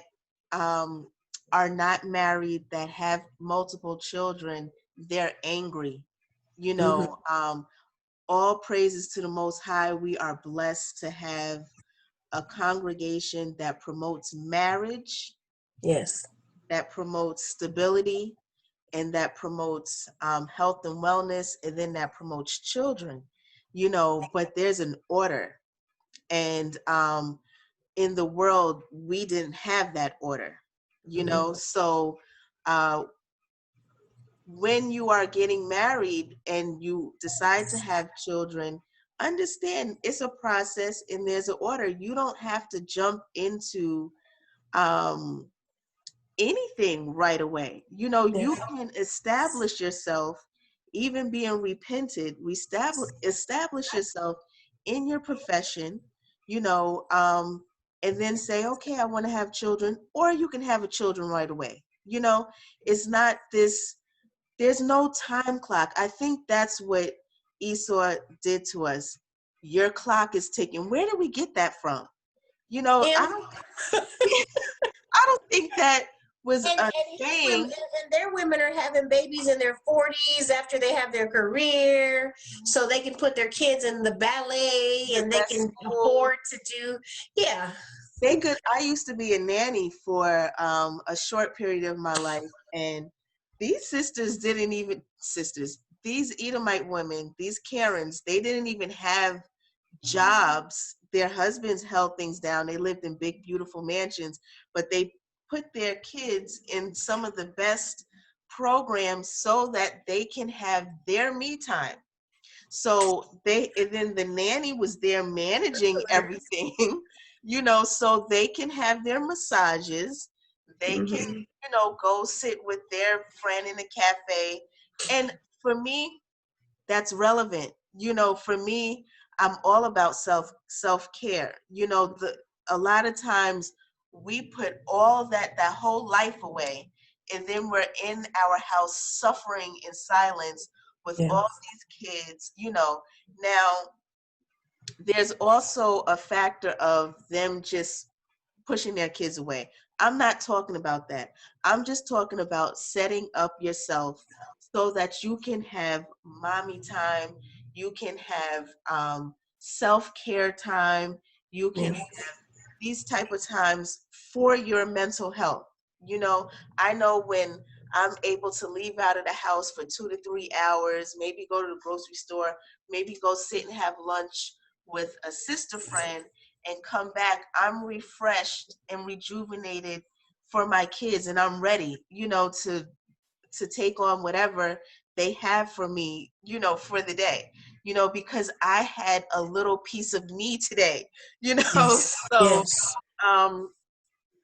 um, are not married, that have multiple children, they're angry. You Hmm. know, all praises to the Most High. We are blessed to have a congregation that promotes marriage, Yes. that promotes stability, and that promotes health and wellness, and then that promotes children, you know. But there's an order, and in the world we didn't have that order, you Hmm. know. So uh, when you are getting married and you decide to have children, understand it's a process and there's an order. You don't have to jump into um, anything right away. You know, you Yes. can establish yourself, even being repented, establish yourself in your profession, you know, and then say, okay, I want to have children, or you can have a children right away. You know, it's not this, there's no time clock. I think that's what Esau did to us. Your clock is ticking. Where did we get that from? You know, And I don't think that was and a his women thing. and their women are having babies in their 40s after they have their career, so they can put their kids in the ballet The and they best can school. afford to do, yeah. They could. I used to be a nanny for a short period of my life, and these sisters didn't even sisters. These Edomite women, these Karens, they didn't even have jobs. Their husbands held things down. They lived in big, beautiful mansions, but they put their kids in some of the best programs so that they can have their me time. So they, and then the nanny was there managing everything, you know, so they can have their massages. They can, Mm-hmm. you know, go sit with their friend in a cafe. And for me, that's relevant. You know, for me, I'm all about self-care. You know, a lot of times we put all that whole life away, and then we're in our house suffering in silence with Yeah. all these kids, you know. Now, there's also a factor of them just pushing their kids away. I'm not talking about that. I'm just talking about setting up yourself so that you can have mommy time, you can have self-care time, you can Yes. have these type of times for your mental health. You know, I know when I'm able to leave out of the house for 2 to 3 hours, maybe go to the grocery store, maybe go sit and have lunch with a sister friend and come back, I'm refreshed and rejuvenated for my kids, and I'm ready, you know, to take on whatever they have for me, you know, for the day, you know, because I had a little piece of me today, you know. Yes. So Yes. um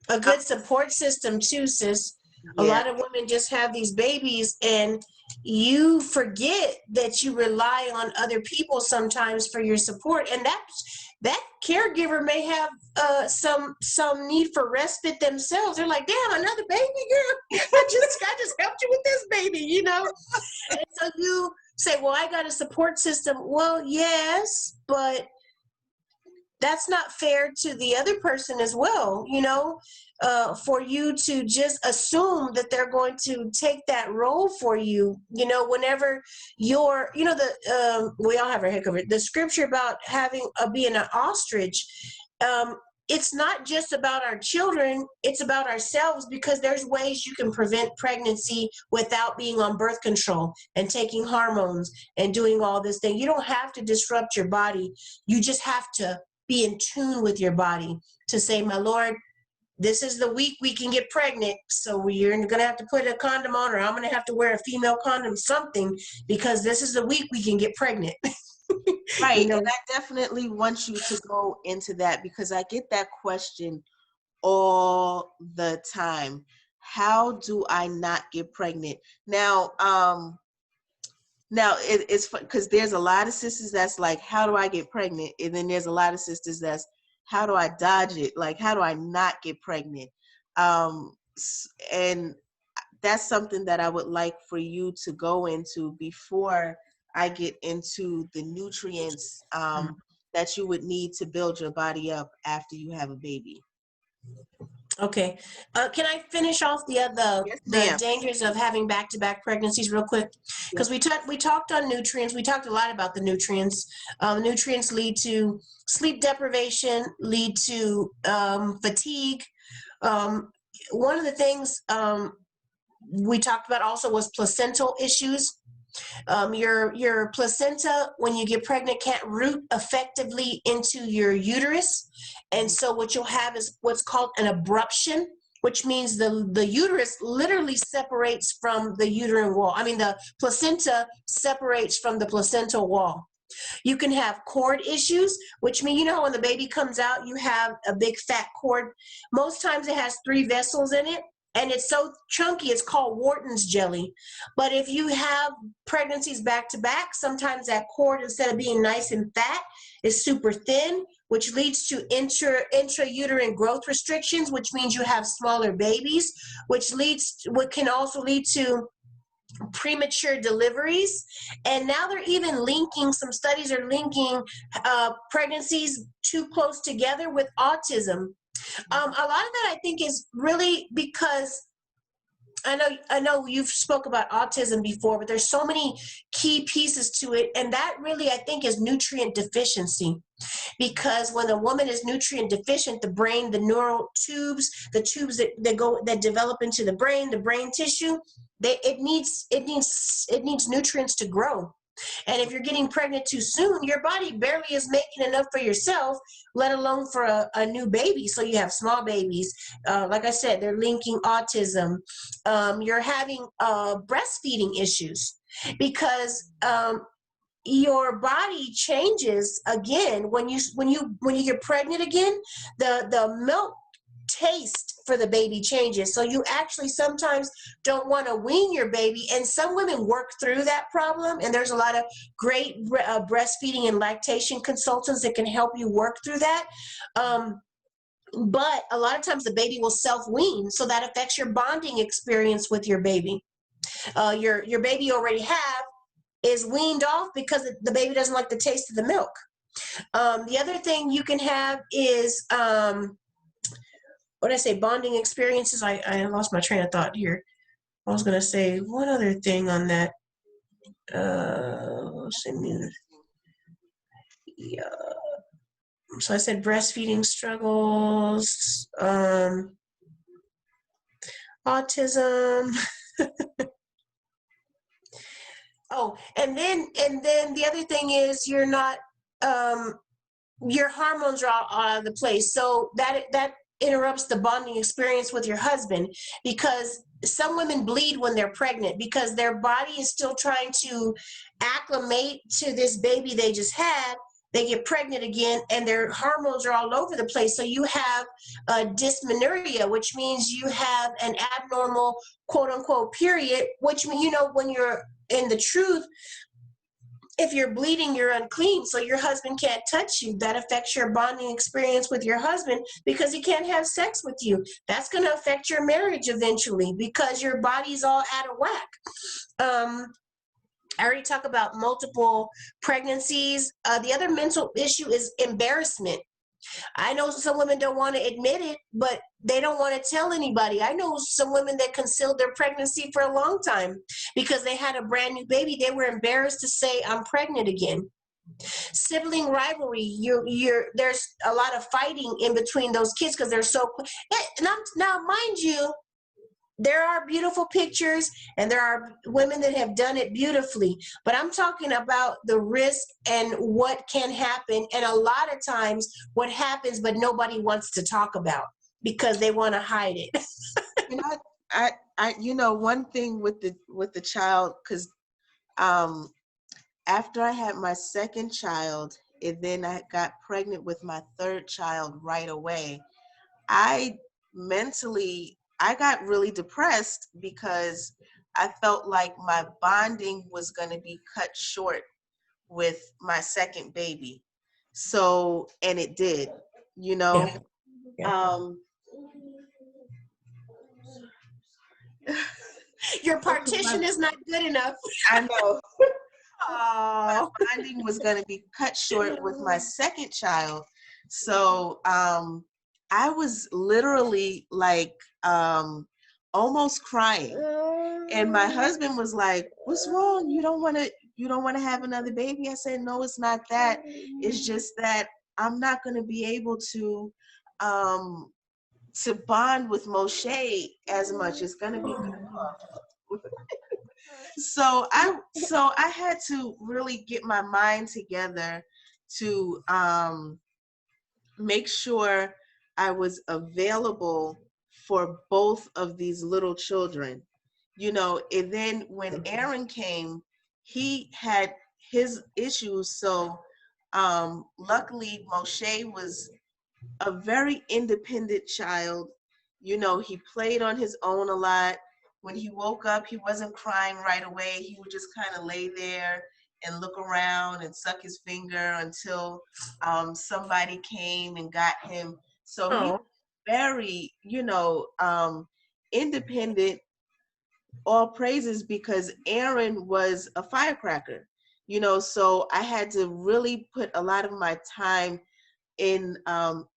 A I, good support system too, sis. A yeah, lot of women just have these babies and you forget that you rely on other people sometimes for your support, and that caregiver may have some need for respite themselves. They're like, damn, another baby girl. I just helped you with this baby, you know. And so you say, well, I got a support system. Well, yes, but that's not fair to the other person as well, you know, for you to just assume that they're going to take that role for you, you know, whenever you're, you know, we all have our head covered. The scripture about having being an ostrich, it's not just about our children, it's about ourselves, because there's ways you can prevent pregnancy without being on birth control and taking hormones and doing all this thing. You don't have to disrupt your body. You just have to be in tune with your body to say, my Lord, this is the week we can get pregnant. So you're going to have to put a condom on, or I'm going to have to wear a female condom, something, because this is the week we can get pregnant. Right. You know? And I definitely want you to go into that, because I get that question all the time. How do I not get pregnant? Now, it's because there's a lot of sisters that's like, how do I get pregnant? And then there's a lot of sisters that's, how do I dodge it? Like, how do I not get pregnant? And that's something that I would like for you to go into before I get into the nutrients that you would need to build your body up after you have a baby. Okay. Can I finish off Yes, the ma'am. dangers of having back-to-back pregnancies real quick? Because Yes. we talked on nutrients. We talked a lot about the nutrients. Nutrients lead to sleep deprivation, lead to fatigue. One of the things we talked about also was placental issues. Your placenta, when you get pregnant, can't root effectively into your uterus. And so what you'll have is what's called an abruption, which means the uterus literally separates from the uterine wall. I mean, the placenta separates from the placental wall. You can have cord issues, which mean, you know, when the baby comes out, you have a big fat cord. Most times it has 3 vessels in it, and it's so chunky, it's called Wharton's jelly. But if you have pregnancies back to back, sometimes that cord, instead of being nice and fat, is super thin, which leads to intrauterine growth restrictions, which means you have smaller babies, what can also lead to premature deliveries. And now they're even linking, some studies are linking pregnancies too close together with autism. A lot of that, I think, is really because I know you've spoke about autism before, but there's so many key pieces to it, and that really, I think, is nutrient deficiency. Because when a woman is nutrient deficient, the brain, the neural tubes, the tubes that develop into the brain tissue, it needs nutrients to grow. And if you're getting pregnant too soon, your body barely is making enough for yourself, let alone for a new baby. So you have small babies. Like I said, they're linking autism. You're having breastfeeding issues because your body changes again when you get pregnant again. The milk taste for the baby changes, so you actually sometimes don't want to wean your baby, and some women work through that problem, and there's a lot of great breastfeeding and lactation consultants that can help you work through that. But a lot of times the baby will self-wean, so that affects your bonding experience with your baby. Your baby you already have is weaned off because the baby doesn't like the taste of the milk. The other thing you can have is, what did I say, bonding experiences. I lost my train of thought here. I was going to say one other thing on that. Yeah. So I said breastfeeding struggles, autism. Oh, and then the other thing is you're not, your hormones are all out of the place. So that interrupts the bonding experience with your husband, because some women bleed when they're pregnant because their body is still trying to acclimate to this baby they just had. They get pregnant again and their hormones are all over the place. So you have dysmenorrhea, which means you have an abnormal, quote unquote, period, which means, you know, when you're in the truth, if you're bleeding, you're unclean, so your husband can't touch you. That affects your bonding experience with your husband because he can't have sex with you. That's going to affect your marriage eventually because your body's all out of whack. I already talked about multiple pregnancies. The other mental issue is embarrassment. I know some women don't want to admit it, but they don't want to tell anybody. I know some women that concealed their pregnancy for a long time because they had a brand new baby. They were embarrassed to say, I'm pregnant again. Sibling rivalry, there's a lot of fighting in between those kids because they're so. Now, mind you, there are beautiful pictures and there are women that have done it beautifully, but I'm talking about the risk and what can happen, and a lot of times what happens but nobody wants to talk about because they want to hide it. You know, one thing with the child, because after I had my second child and then I got pregnant with my third child right away, I got really depressed because I felt like my bonding was going to be cut short with my second baby. So, and it did, you know. Yeah. Your partition is not good enough. I know. Oh. Bonding was going to be cut short with my second child. So I was literally like almost crying. And my husband was like, "What's wrong? You don't want to have another baby?" I said, "No, it's not that. It's just that I'm not going to be able to bond with Moshe as much. It's going to be cut off." So I had to really get my mind together to make sure I was available for both of these little children, and then when Aaron came, he had his issues. So luckily Moshe was a very independent child. He played on his own a lot. When he woke up, he wasn't crying right away. He would just kind of lay there and look around and suck his finger until somebody came and got him. So he was very, independent, all praises, because Aaron was a firecracker, so I had to really put a lot of my time in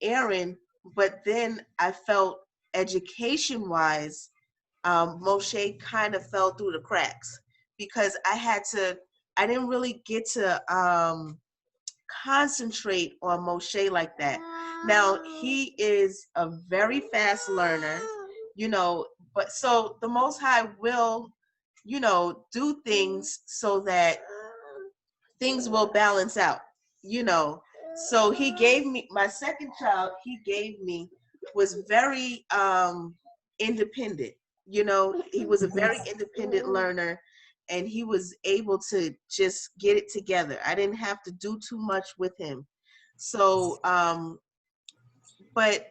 Aaron, but then I felt education-wise, Moshe kind of fell through the cracks because I didn't really get to concentrate on Moshe like that. Now, he is a very fast learner, but so the Most High will, do things so that things will balance out, So he gave me my second child, was very independent. He was a very independent learner, and he was able to just get it together. I didn't have to do too much with him. So but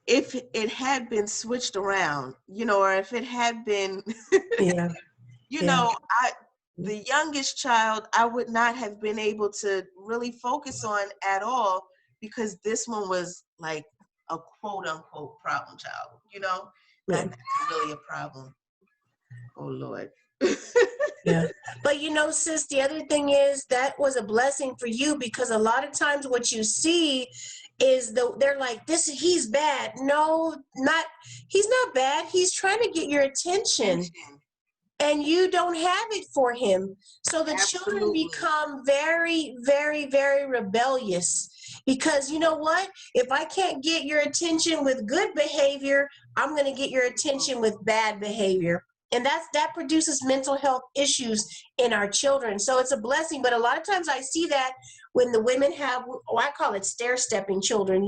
if it had been switched around, or if it had been Yeah. the youngest child, I would not have been able to really focus on at all, because this one was like a quote unquote problem child, Yeah. not really a problem. Oh Lord. Yeah. But sis, the other thing is that was a blessing for you, because a lot of times what you see is they're like, he's bad. No, he's not bad. He's trying to get your attention. And you don't have it for him. So the children become very, very, very rebellious, because you know what? If I can't get your attention with good behavior, I'm going to get your attention with bad behavior. And that produces mental health issues in our children. So it's a blessing. But a lot of times I see that when the women have, I call it stair-stepping children,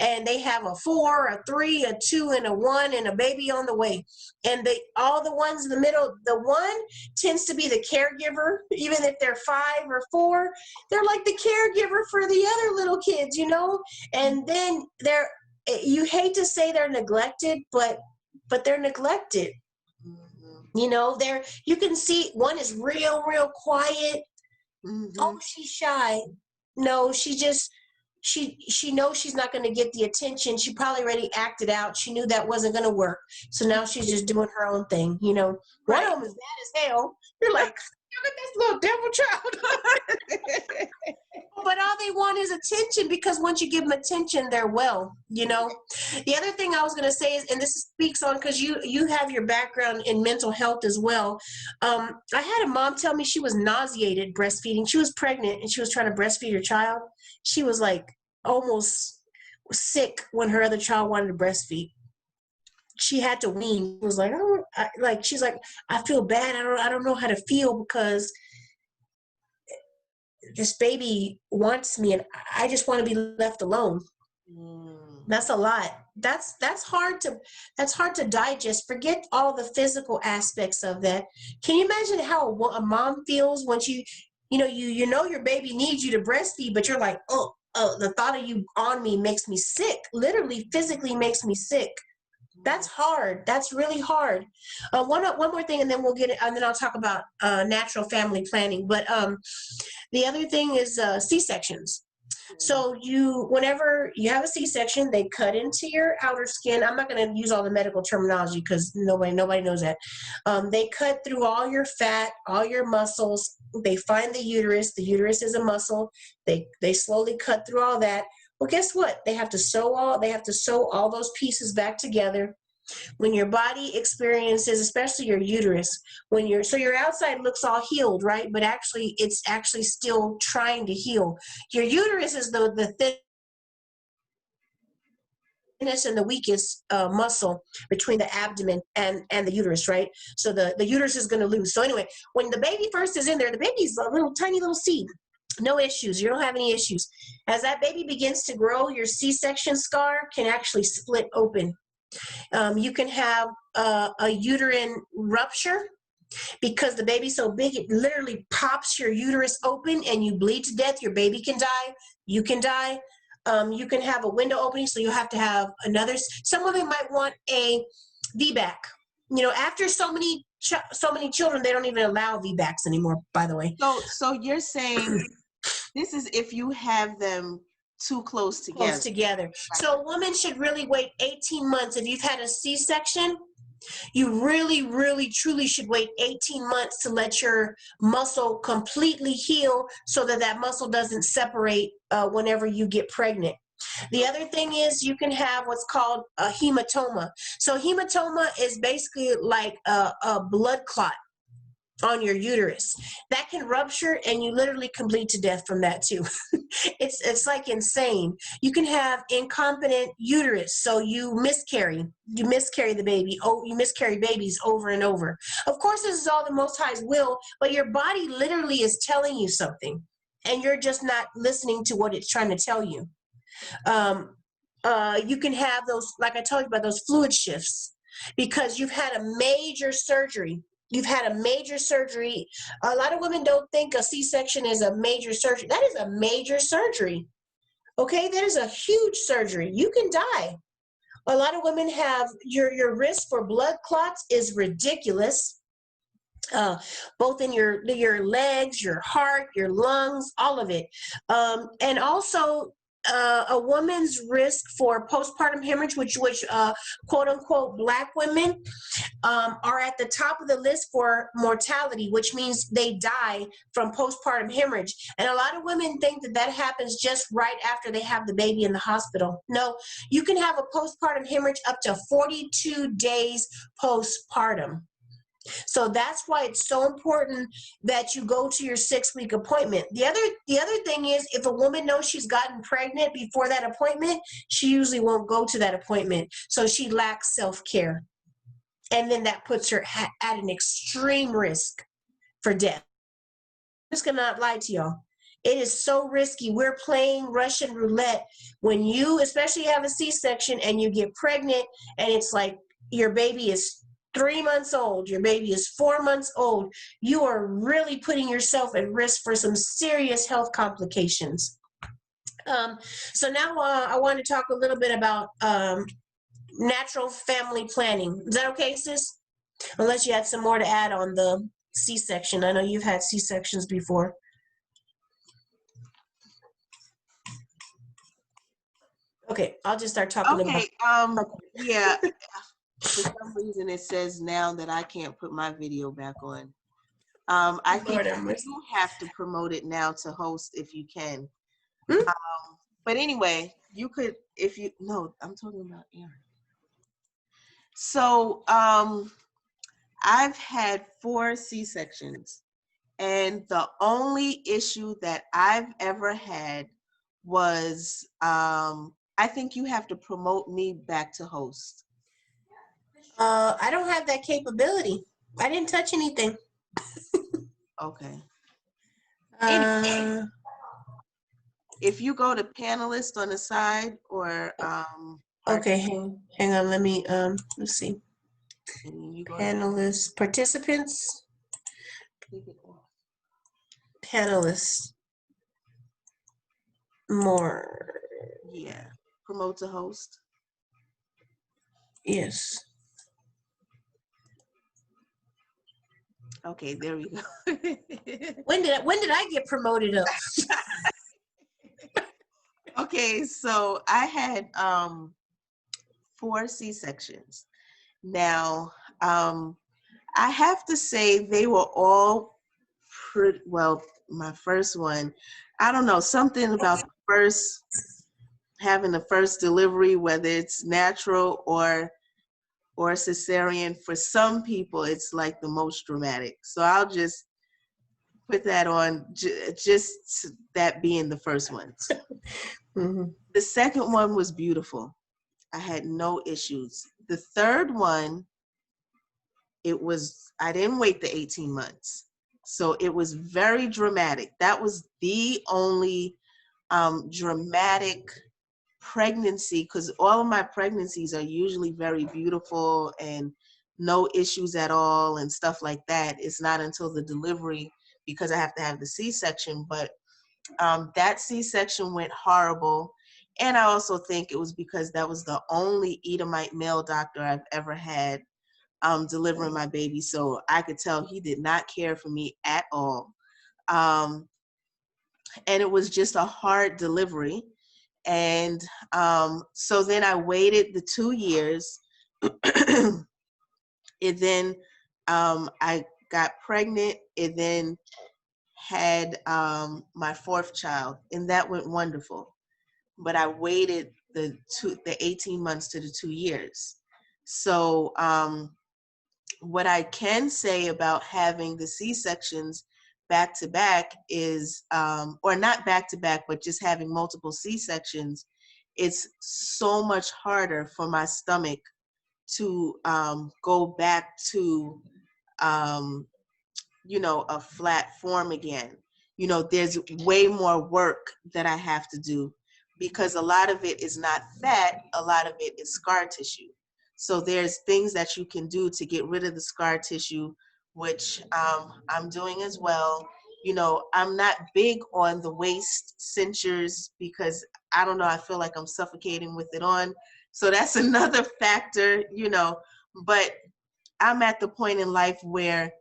and they have a 4, a 3, a 2, and a 1, and a baby on the way. And all the ones in the middle, the 1 tends to be the caregiver, even if they're 5 or 4, they're like the caregiver for the other little kids, and then you hate to say they're neglected, but they're neglected. You can see one is real, real quiet. Oh, she's shy. No, she knows she's not going to get the attention. She probably already acted out. She knew that wasn't going to work. So now she's just doing her own thing, One of them is bad as hell. You're like, Look at this little devil child. But all they want is attention, because once you give them attention, they're well, you know. The other thing I was going to say is, and this speaks on, because you have your background in mental health as well. I had a mom tell me she was nauseated breastfeeding. She was pregnant and she was trying to breastfeed her child. She was like almost sick when her other child wanted to breastfeed. She had to wean. She was like, oh, she's like, I feel bad. I don't know how to feel, because this baby wants me and I just want to be left alone. That's a lot. That's hard to digest. Forget all the physical aspects of that. Can you imagine how a mom feels when you know your baby needs you to breastfeed, but you're like, oh, the thought of you on me makes me sick. Literally, physically makes me sick. That's hard. That's really hard. One more thing, and then we'll get it, and then I'll talk about natural family planning. But the other thing is C-sections. So whenever you have a C-section, they cut into your outer skin. I'm not going to use all the medical terminology because nobody knows that. They cut through all your fat, all your muscles. They find the uterus. The uterus is a muscle. They slowly cut through all that. Well, guess what? They have to sew all those pieces back together. When your body experiences, especially your uterus, so your outside looks all healed, right? But actually, it's actually still trying to heal. Your uterus is the thinnest and the weakest muscle between the abdomen and the uterus, right? So the uterus is going to lose. So anyway, when the baby first is in there, the baby's a tiny little seed. No issues. You don't have any issues. As that baby begins to grow, your C-section scar can actually split open. You can have a uterine rupture because the baby's so big, it literally pops your uterus open and you bleed to death. Your baby can die. You can die. You can have a window opening, so you have to have another. Some women might want a VBAC. You know, after so many children, they don't even allow VBACs anymore, by the way. So you're saying this is if you have them too close together. Close together. Right. So a woman should really wait 18 months. If you've had a C-section, you really, really, truly should wait 18 months to let your muscle completely heal so that muscle doesn't separate whenever you get pregnant. The other thing is you can have what's called a hematoma. So hematoma is basically like a blood clot on your uterus that can rupture, and you literally can bleed to death from that too. It's like insane. You can have incompetent uterus, so you miscarry the baby. Oh, you miscarry babies over and over. Of course, this is all the Most High's will, but your body literally is telling you something, and you're just not listening to what it's trying to tell you. You can have those, like I told you about, those fluid shifts because you've had a major surgery. You've had a major surgery. A lot of women don't think a C-section is a major surgery. That is a major surgery. Okay, that is a huge surgery. You can die. A lot of women have your risk for blood clots is ridiculous. Both in your legs, your heart, your lungs, all of it. And also a woman's risk for postpartum hemorrhage, which quote unquote Black women are at the top of the list for mortality, which means they die from postpartum hemorrhage. And a lot of women think that happens just right after they have the baby in the hospital. No, you can have a postpartum hemorrhage up to 42 days postpartum. So that's why it's so important that you go to your 6-week appointment. The other thing is, if a woman knows she's gotten pregnant before that appointment, she usually won't go to that appointment. So she lacks self-care. And then that puts her at an extreme risk for death. I'm just gonna not lie to y'all. It is so risky. We're playing Russian roulette when you, especially have a C-section and you get pregnant and it's like your baby is 3 months old, your baby is 4 months old, you are really putting yourself at risk for some serious health complications. So now I want to talk a little bit about natural family planning. Is that okay, sis? Unless you had some more to add on the C-section. I know you've had C-sections before. Okay, I'll just start talking about. Yeah. For some reason, it says now that I can't put my video back on. I think Lord have mercy. you have to promote it now to host if you can. Hmm? But anyway, you could, if you, no, I'm talking about Aaron. So I've had 4 C-sections, and the only issue that I've ever had was I think you have to promote me back to host. I don't have that capability. I didn't touch anything. Okay. Uh, If you go to panelist on the side or okay, hang on. Let me let's see. and you go to Panelists, participants, panelists. More. yeah, promote to host. Yes. Okay, there we go. When did I get promoted up? Okay, so I had 4 C-sections. Now, I have to say they were all pretty well. My first one, I don't know, something about the first having the first delivery, whether it's natural or cesarean. For some people, it's like the most dramatic. So I'll just put that on, just that being the first one. Mm-hmm. The second one was beautiful. I had no issues. The third one, I didn't wait the 18 months. So it was very dramatic. That was the only dramatic pregnancy, because all of my pregnancies are usually very beautiful and no issues at all and stuff like that. It's not until the delivery, because I have to have the C-section, but that C-section went horrible. And I also think it was because that was the only Edomite male doctor I've ever had delivering my baby. So I could tell he did not care for me at all. And it was just a hard delivery. And so then I waited the 2 years. And then I got pregnant and then had my 4th child, and that went wonderful. But I waited the 18 months to the 2 years. So what I can say about having the C-sections back to back is, or not back to back, but just having multiple C-sections, it's so much harder for my stomach to go back to, a flat form again. There's way more work that I have to do, because a lot of it is not fat, a lot of it is scar tissue. So there's things that you can do to get rid of the scar tissue, which I'm doing as well. I'm not big on the waist cinchers because I don't know, I feel like I'm suffocating with it on. So that's another factor, but I'm at the point in life where,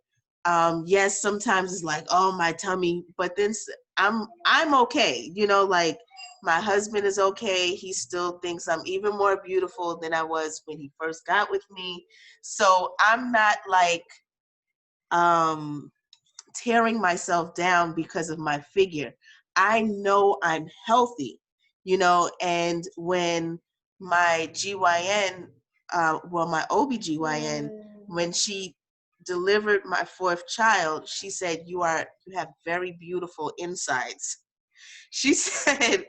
yes, sometimes it's like, oh, my tummy, but then I'm okay. Like my husband is okay. He still thinks I'm even more beautiful than I was when he first got with me. So I'm not like tearing myself down because of my figure. I know I'm healthy, and when my GYN, my OBGYN, when she delivered my 4th child, she said, you have very beautiful insides. She said,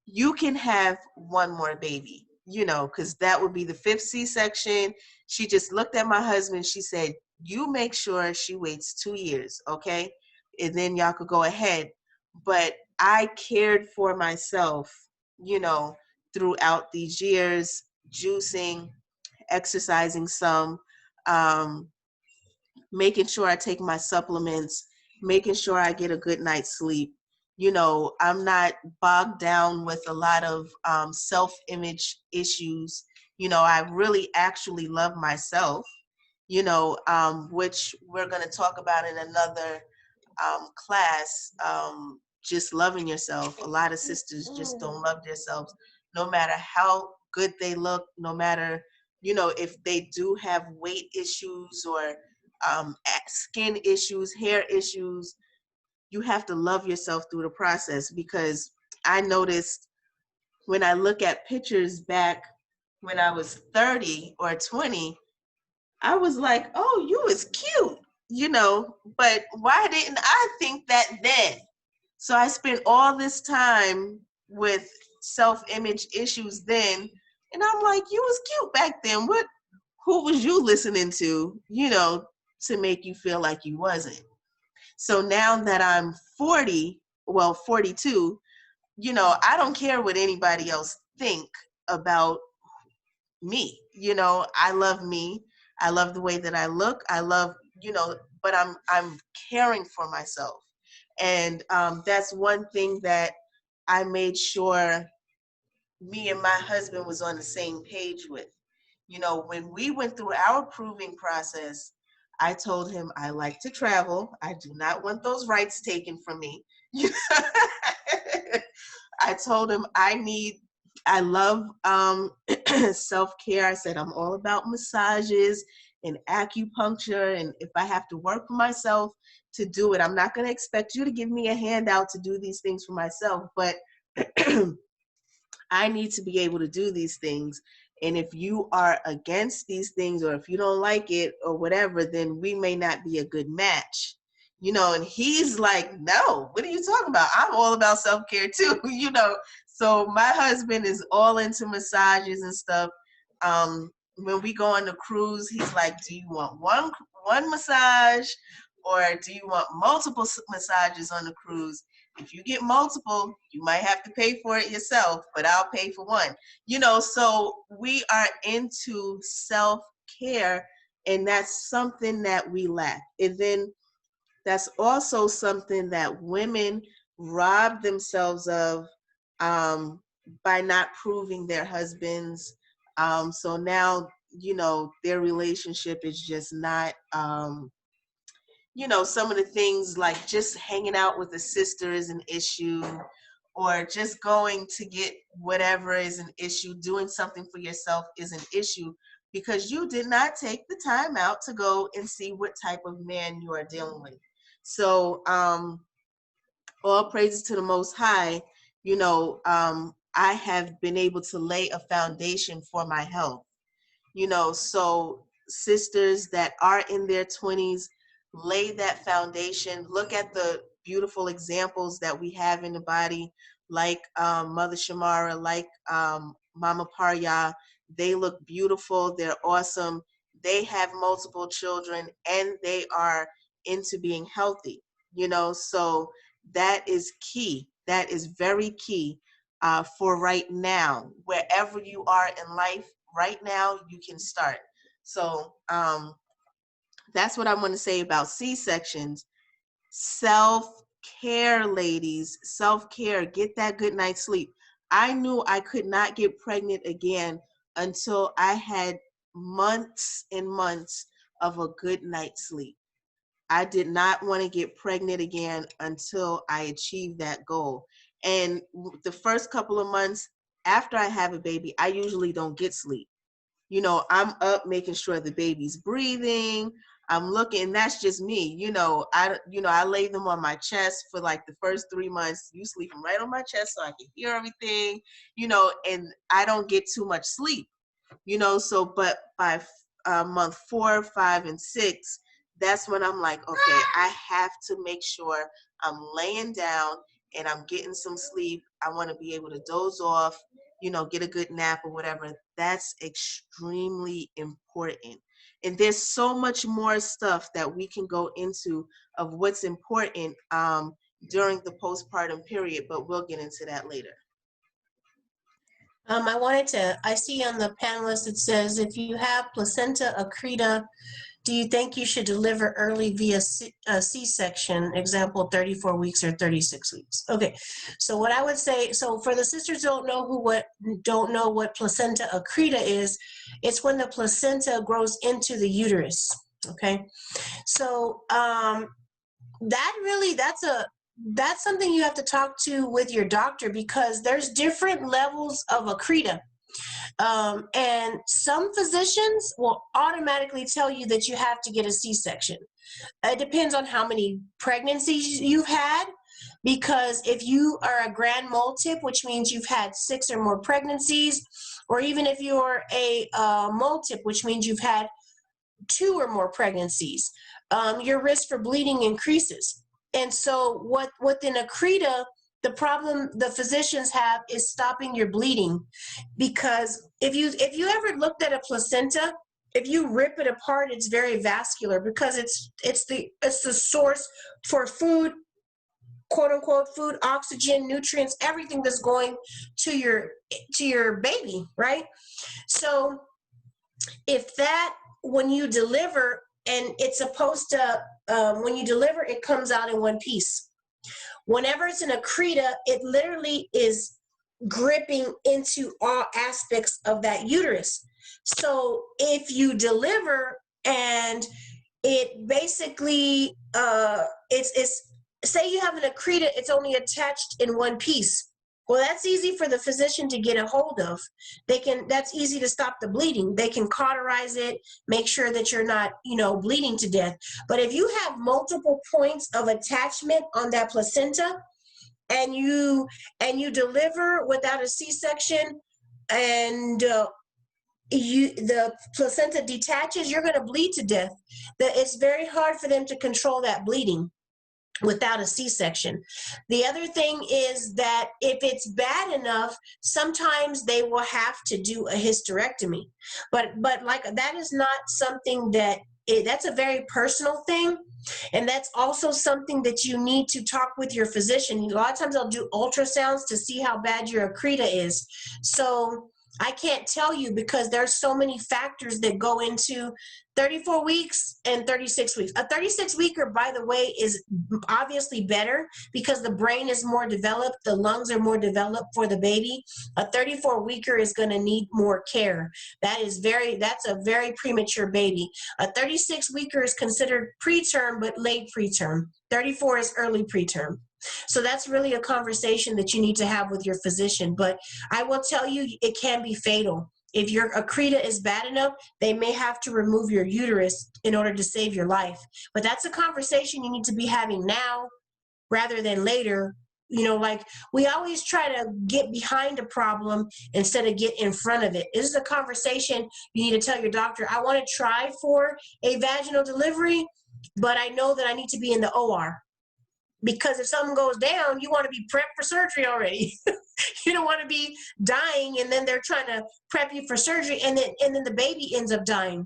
you can have one more baby, because that would be the 5th C-section. She just looked at my husband. She said, you make sure she waits 2 years, okay? And then y'all could go ahead. But I cared for myself, throughout these years, juicing, exercising some, making sure I take my supplements, making sure I get a good night's sleep. I'm not bogged down with a lot of self-image issues. I really actually love myself, which we're going to talk about in another class. Just loving yourself. A lot of sisters just don't love themselves, no matter how good they look, no matter, if they do have weight issues or skin issues, hair issues. You have to love yourself through the process, because I noticed when I look at pictures back when I was 30 or 20, I was like, oh, you was cute, but why didn't I think that then? So I spent all this time with self-image issues then, and I'm like, you was cute back then. Who was you listening to, to make you feel like you wasn't? So now that I'm 42, I don't care what anybody else think about me. I love me. I love the way that I look. I love, but I'm caring for myself. And that's one thing that I made sure me and my husband was on the same page with. When we went through our proving process, I told him I like to travel. I do not want those rights taken from me. I told him I love self-care. I said, I'm all about massages and acupuncture. And if I have to work for myself to do it, I'm not going to expect you to give me a handout to do these things for myself. But I need to be able to do these things. And if you are against these things, or if you don't like it or whatever, then we may not be a good match. And he's like, no, what are you talking about? I'm all about self-care too, So my husband is all into massages and stuff. When we go on the cruise, he's like, do you want one massage, or do you want multiple massages on the cruise? If you get multiple, you might have to pay for it yourself, but I'll pay for one. So we are into self-care, and that's something that we lack. And then that's also something that women rob themselves of by not proving their husbands. So now, their relationship is just not, some of the things like just hanging out with a sister is an issue, or just going to get whatever is an issue. Doing something for yourself is an issue because you did not take the time out to go and see what type of man you are dealing with. So all praises to the Most High. I have been able to lay a foundation for my health. So sisters that are in their 20s, lay that foundation. Look at the beautiful examples that we have in the body, like Mother Shamara, like Mama Parya. They look beautiful. They're awesome. They have multiple children, and they are into being healthy. So that is key. That is very key for right now. Wherever you are in life, right now, you can start. So that's what I want to say about C-sections. Self-care, ladies. Self-care. Get that good night's sleep. I knew I could not get pregnant again until I had months and months of a good night's sleep. I did not want to get pregnant again until I achieved that goal. And the first couple of months after I have a baby, I usually don't get sleep. I'm up making sure the baby's breathing. I'm looking, and that's just me. I lay them on my chest for like the first 3 months. You sleeping right on my chest so I can hear everything, and I don't get too much sleep, so, but by month 4, 5, and 6, that's when I'm like, okay, I have to make sure I'm laying down and I'm getting some sleep. I want to be able to doze off, get a good nap or whatever. That's extremely important. And there's so much more stuff that we can go into of what's important during the postpartum period, but we'll get into that later. I see on the panelist, it says, if you have placenta accreta, do you think you should deliver early via C-section, example, 34 weeks or 36 weeks? Okay, so what I would say, so for the sisters who don't know what placenta accreta is, it's when the placenta grows into the uterus, okay? So that's something you have to talk to with your doctor, because there's different levels of accreta. And some physicians will automatically tell you that you have to get a C-section. It depends on how many pregnancies you've had, because if you are a grand multip, which means you've had 6 or more pregnancies, or even if you're a multip, which means you've had 2 or more pregnancies, your risk for bleeding increases. And so within Accreta, the problem the physicians have is stopping your bleeding, because if you ever looked at a placenta, if you rip it apart, it's very vascular, because it's the source for food, quote unquote food, oxygen, nutrients, everything that's going to your baby, right? So if that, when you deliver, and it's supposed to, when you deliver, it comes out in one piece. Whenever it's an Accreta, it literally is gripping into all aspects of that uterus. So if you deliver and it basically, it's say you have an Accreta, it's only attached in one piece. Well, that's easy for the physician to get a hold of. That's easy to stop the bleeding. They can cauterize it, make sure that you're not, bleeding to death. But if you have multiple points of attachment on that placenta, and you deliver without a C-section, and the placenta detaches, you're going to bleed to death. It's very hard for them to control that bleeding without a C-section. The other thing is that if it's bad enough, sometimes they will have to do a hysterectomy. But like, that is not something that's a very personal thing. And that's also something that you need to talk with your physician. A lot of times they'll do ultrasounds to see how bad your Accreta is. So I can't tell you, because there's so many factors that go into 34 weeks and 36 weeks. A 36-weeker, by the way, is obviously better because the brain is more developed, the lungs are more developed for the baby. A 34-weeker is going to need more care. That's a very premature baby. A 36-weeker is considered preterm, but late preterm. 34 is early preterm. So that's really a conversation that you need to have with your physician. But I will tell you, it can be fatal. If your Accreta is bad enough, they may have to remove your uterus in order to save your life. But that's a conversation you need to be having now rather than later. Like, we always try to get behind a problem instead of get in front of it. This is a conversation you need to tell your doctor. I want to try for a vaginal delivery, but I know that I need to be in the OR. Because if something goes down, you want to be prepped for surgery already. You don't want to be dying and then they're trying to prep you for surgery, and then the baby ends up dying,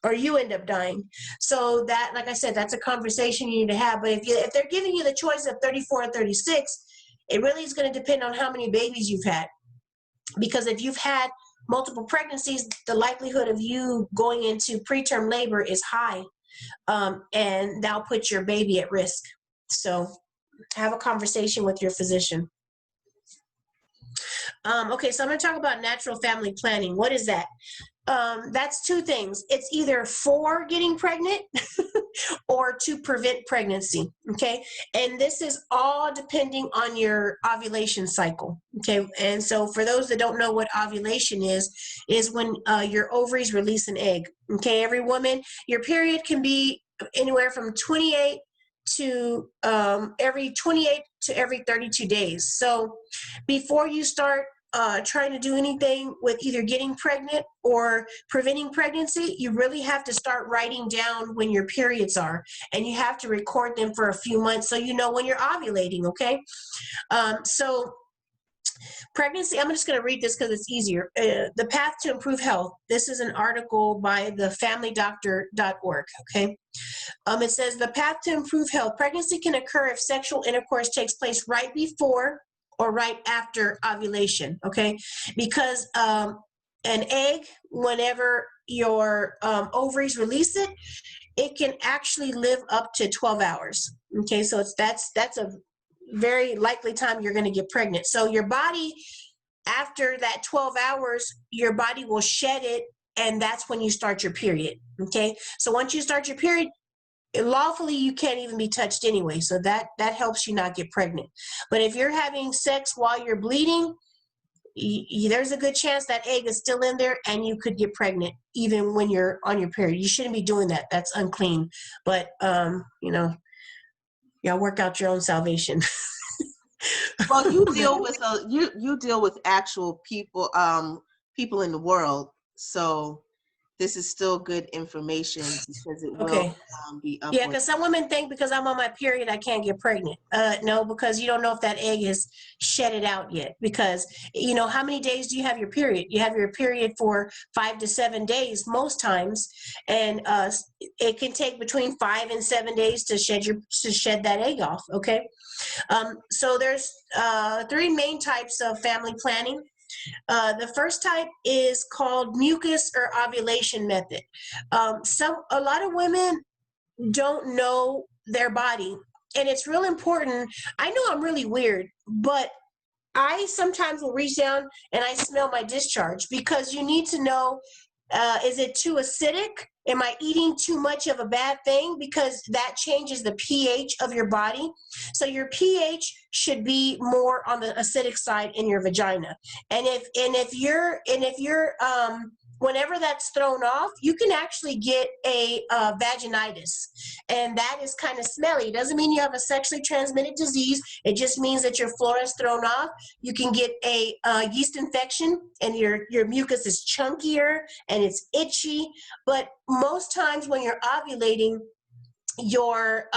or you end up dying. So that, like I said, that's a conversation you need to have. But if they're giving you the choice of 34 and 36, it really is going to depend on how many babies you've had. Because if you've had multiple pregnancies, the likelihood of you going into preterm labor is high, and that'll put your baby at risk. So have a conversation with your physician. Okay, so I'm going to talk about natural family planning. What is that? That's 2 things. It's either for getting pregnant or to prevent pregnancy, okay? And this is all depending on your ovulation cycle, okay? And so for those that don't know what ovulation is when your ovaries release an egg, okay? Every woman, your period can be anywhere from 28 to every 28 to every 32 days. So before you start trying to do anything with either getting pregnant or preventing pregnancy, you really have to start writing down when your periods are, and you have to record them for a few months so you know when you're ovulating, okay? So pregnancy, I'm just going to read this because it's easier. The Path to Improve Health. This is an article by thefamilydoctor.org, okay? It says, the path to improve health. Pregnancy can occur if sexual intercourse takes place right before or right after ovulation, okay? Because an egg, whenever your ovaries release it, it can actually live up to 12 hours, okay? So that's a very likely time you're going to get pregnant. So your body, after that 12 hours, your body will shed it, and that's when you start your period, okay? So once you start your period, lawfully you can't even be touched anyway, so that helps you not get pregnant. But if you're having sex while you're bleeding, there's a good chance that egg is still in there and you could get pregnant even when you're on your period. You shouldn't be doing that. That's unclean. But, you know, y'all work out your own salvation. Well, you deal with you deal with actual people, people in the world. So this is still good information because it will Okay. be up Yeah, on. because some women think because I'm on my period, I can't get pregnant. No, because you don't know if that egg has shedded out yet. Because, you know, how many days do you have your period? You have your period for 5 to 7 days most times. And it can take between 5 and 7 days to shed that egg off, okay? So there's 3 main types of family planning. The first type is called mucus or ovulation method. A lot of women don't know their body, and it's real important. I know I'm really weird, but I sometimes will reach down and I smell my discharge, because you need to know, is it too acidic? Am I eating too much of a bad thing? Because that changes the pH of your body. So your pH should be more on the acidic side in your vagina. And if you're whenever that's thrown off, you can actually get a vaginitis, and that is kind of smelly. It doesn't mean you have a sexually transmitted disease. It just means that your flora is thrown off. You can get a yeast infection, and your mucus is chunkier and it's itchy. But most times when you're ovulating, your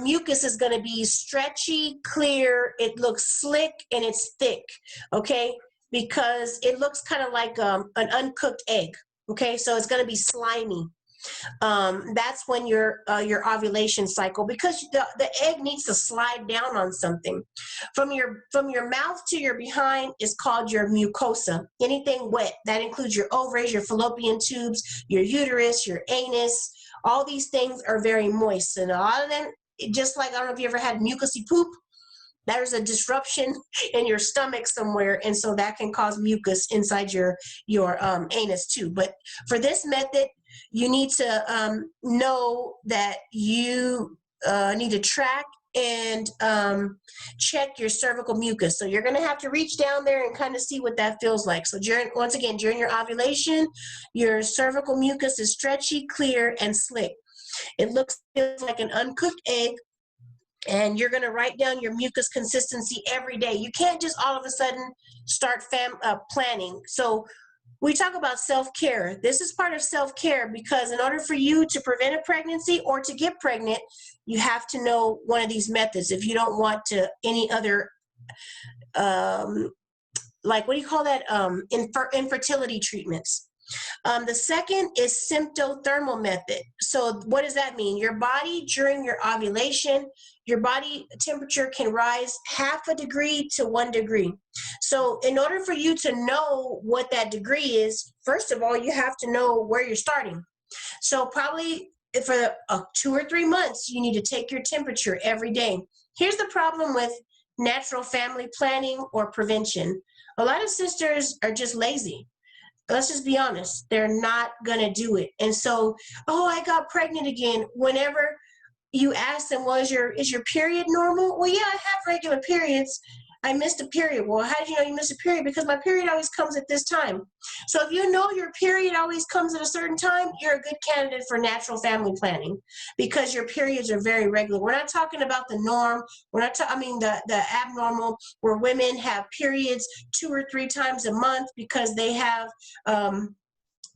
mucus is going to be stretchy, clear. It looks slick and it's thick, okay? Because it looks kind of like an uncooked egg, okay? So it's going to be slimy. That's when your ovulation cycle, because the egg needs to slide down on something. From your mouth to your behind is called your mucosa. Anything wet, that includes your ovaries, your fallopian tubes, your uterus, your anus. All these things are very moist, and a lot of them, just like, I don't know if you ever had mucousy poop. There's a disruption in your stomach somewhere, and so that can cause mucus inside your anus too. But for this method, you need to know that you need to track and check your cervical mucus. So you're going to have to reach down there and kind of see what that feels like. So during your ovulation, your cervical mucus is stretchy, clear, and slick. It feels like an uncooked egg. And you're going to write down your mucus consistency every day. You can't just all of a sudden start planning. So we talk about self-care. This is part of self-care, because in order for you to prevent a pregnancy or to get pregnant, you have to know one of these methods. If you don't want to any other, like, what do you call that? Infertility treatments. The second is symptothermal method. So what does that mean? Your body, during your ovulation, your body temperature can rise 0.5 degree to 1 degree. So in order for you to know what that degree is, first of all, you have to know where you're starting. So probably for 2 or 3 months, you need to take your temperature every day. Here's the problem with natural family planning or prevention. A lot of sisters are just lazy. Let's just be honest. They're not going to do it. And so, oh, I got pregnant again. Whenever you ask them, well, is your period normal? Well, yeah, I have regular periods. I missed a period. Well, how did you know you missed a period? Because my period always comes at this time. So if you know your period always comes at a certain time, you're a good candidate for natural family planning, because your periods are very regular. We're not talking about the norm. We're not the abnormal, where women have periods 2 or 3 times a month because they have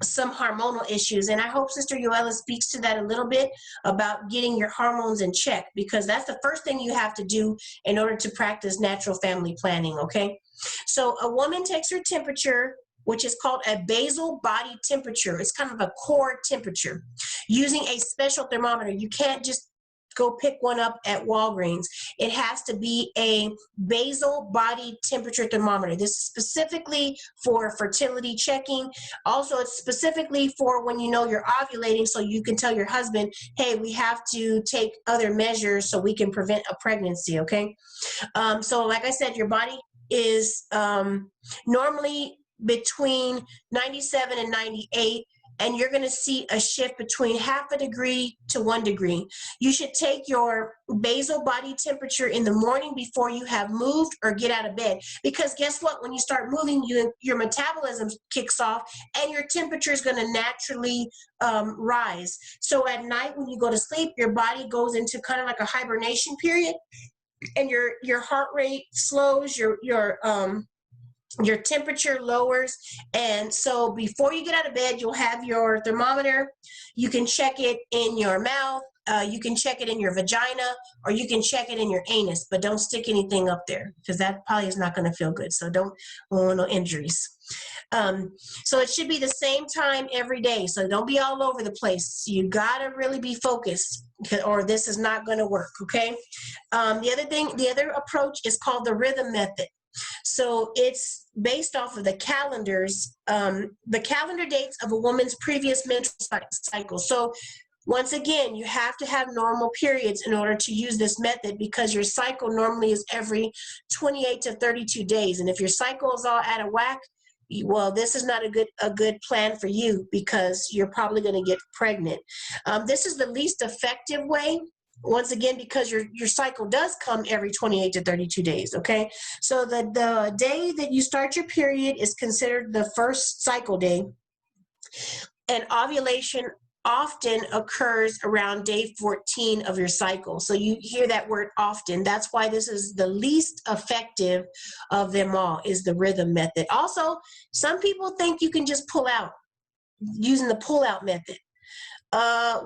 some hormonal issues. And I hope Sister Yoella speaks to that a little bit about getting your hormones in check, because that's the first thing you have to do in order to practice natural family planning, okay? So a woman takes her temperature, which is called a basal body temperature. It's kind of a core temperature, using a special thermometer. You can't just go pick one up at Walgreens. It has to be a basal body temperature thermometer. This is specifically for fertility checking. Also, it's specifically for when you know you're ovulating, so you can tell your husband, hey, we have to take other measures so we can prevent a pregnancy, okay? So like I said, your body is normally between 97 and 98. and you're going to see a shift between 0.5 degree to 1 degree. You should take your basal body temperature in the morning before you have moved or get out of bed, because guess what? When you start moving, your metabolism kicks off and your temperature is going to naturally rise. So at night when you go to sleep, your body goes into kind of like a hibernation period, and your heart rate slows, your temperature lowers. And so before you get out of bed, you'll have your thermometer. You can check it in your mouth, you can check it in your vagina, or you can check it in your anus, but don't stick anything up there because that probably is not going to feel good. So don't want no injuries. So it should be the same time every day. So don't be all over the place. You gotta really be focused, or this is not going to work. Okay. The other approach is called the rhythm method. So it's based off of the calendar dates of a woman's previous menstrual cycle. So once again, you have to have normal periods in order to use this method, because your cycle normally is every 28 to 32 days. And if your cycle is all out of whack, well, this is not a good plan for you, because you're probably going to get pregnant. This is the least effective way, once again, because your cycle does come every 28 to 32 days, okay? So the day that you start your period is considered the first cycle day, and ovulation often occurs around day 14 of your cycle. So you hear that word often. That's why this is the least effective of them all, is the rhythm method. Also, some people think you can just pull out using the pull-out method. The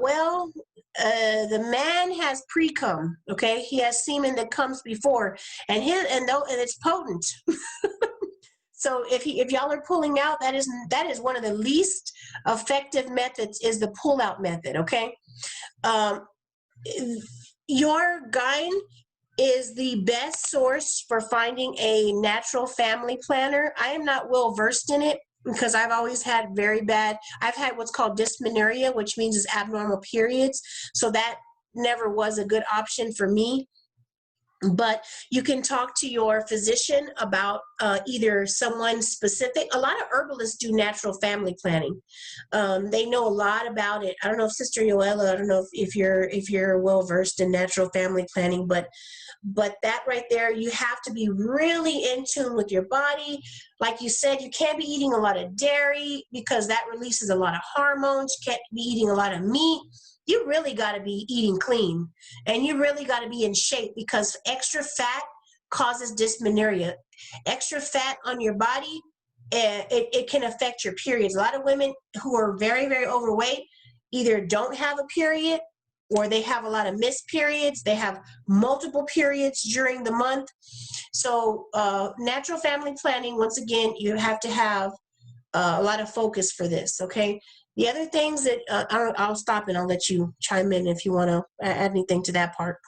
man has pre-cum, okay? He has semen that comes before, and it's potent. So if y'all are pulling out, that is one of the least effective methods, is the pull-out method, okay? Your gyne is the best source for finding a natural family planner. I am not well versed in it, because I've always had I've had what's called dysmenorrhea, which means it's abnormal periods. So that never was a good option for me. But you can talk to your physician about either someone specific. A lot of herbalists do natural family planning. They know a lot about it. I don't know if Sister Yoella, I don't know if you're well versed in natural family planning, but that right there, you have to be really in tune with your body. Like you said, you can't be eating a lot of dairy, because that releases a lot of hormones. You can't be eating a lot of meat. You really got to be eating clean, and you really got to be in shape, because extra fat causes dysmenorrhea. Extra fat on your body, it can affect your periods. A lot of women who are very, very overweight either don't have a period, or they have a lot of missed periods. They have multiple periods during the month. So natural family planning, once again, you have to have a lot of focus for this, okay? The other things that I'll stop and I'll let you chime in if you want to add anything to that part.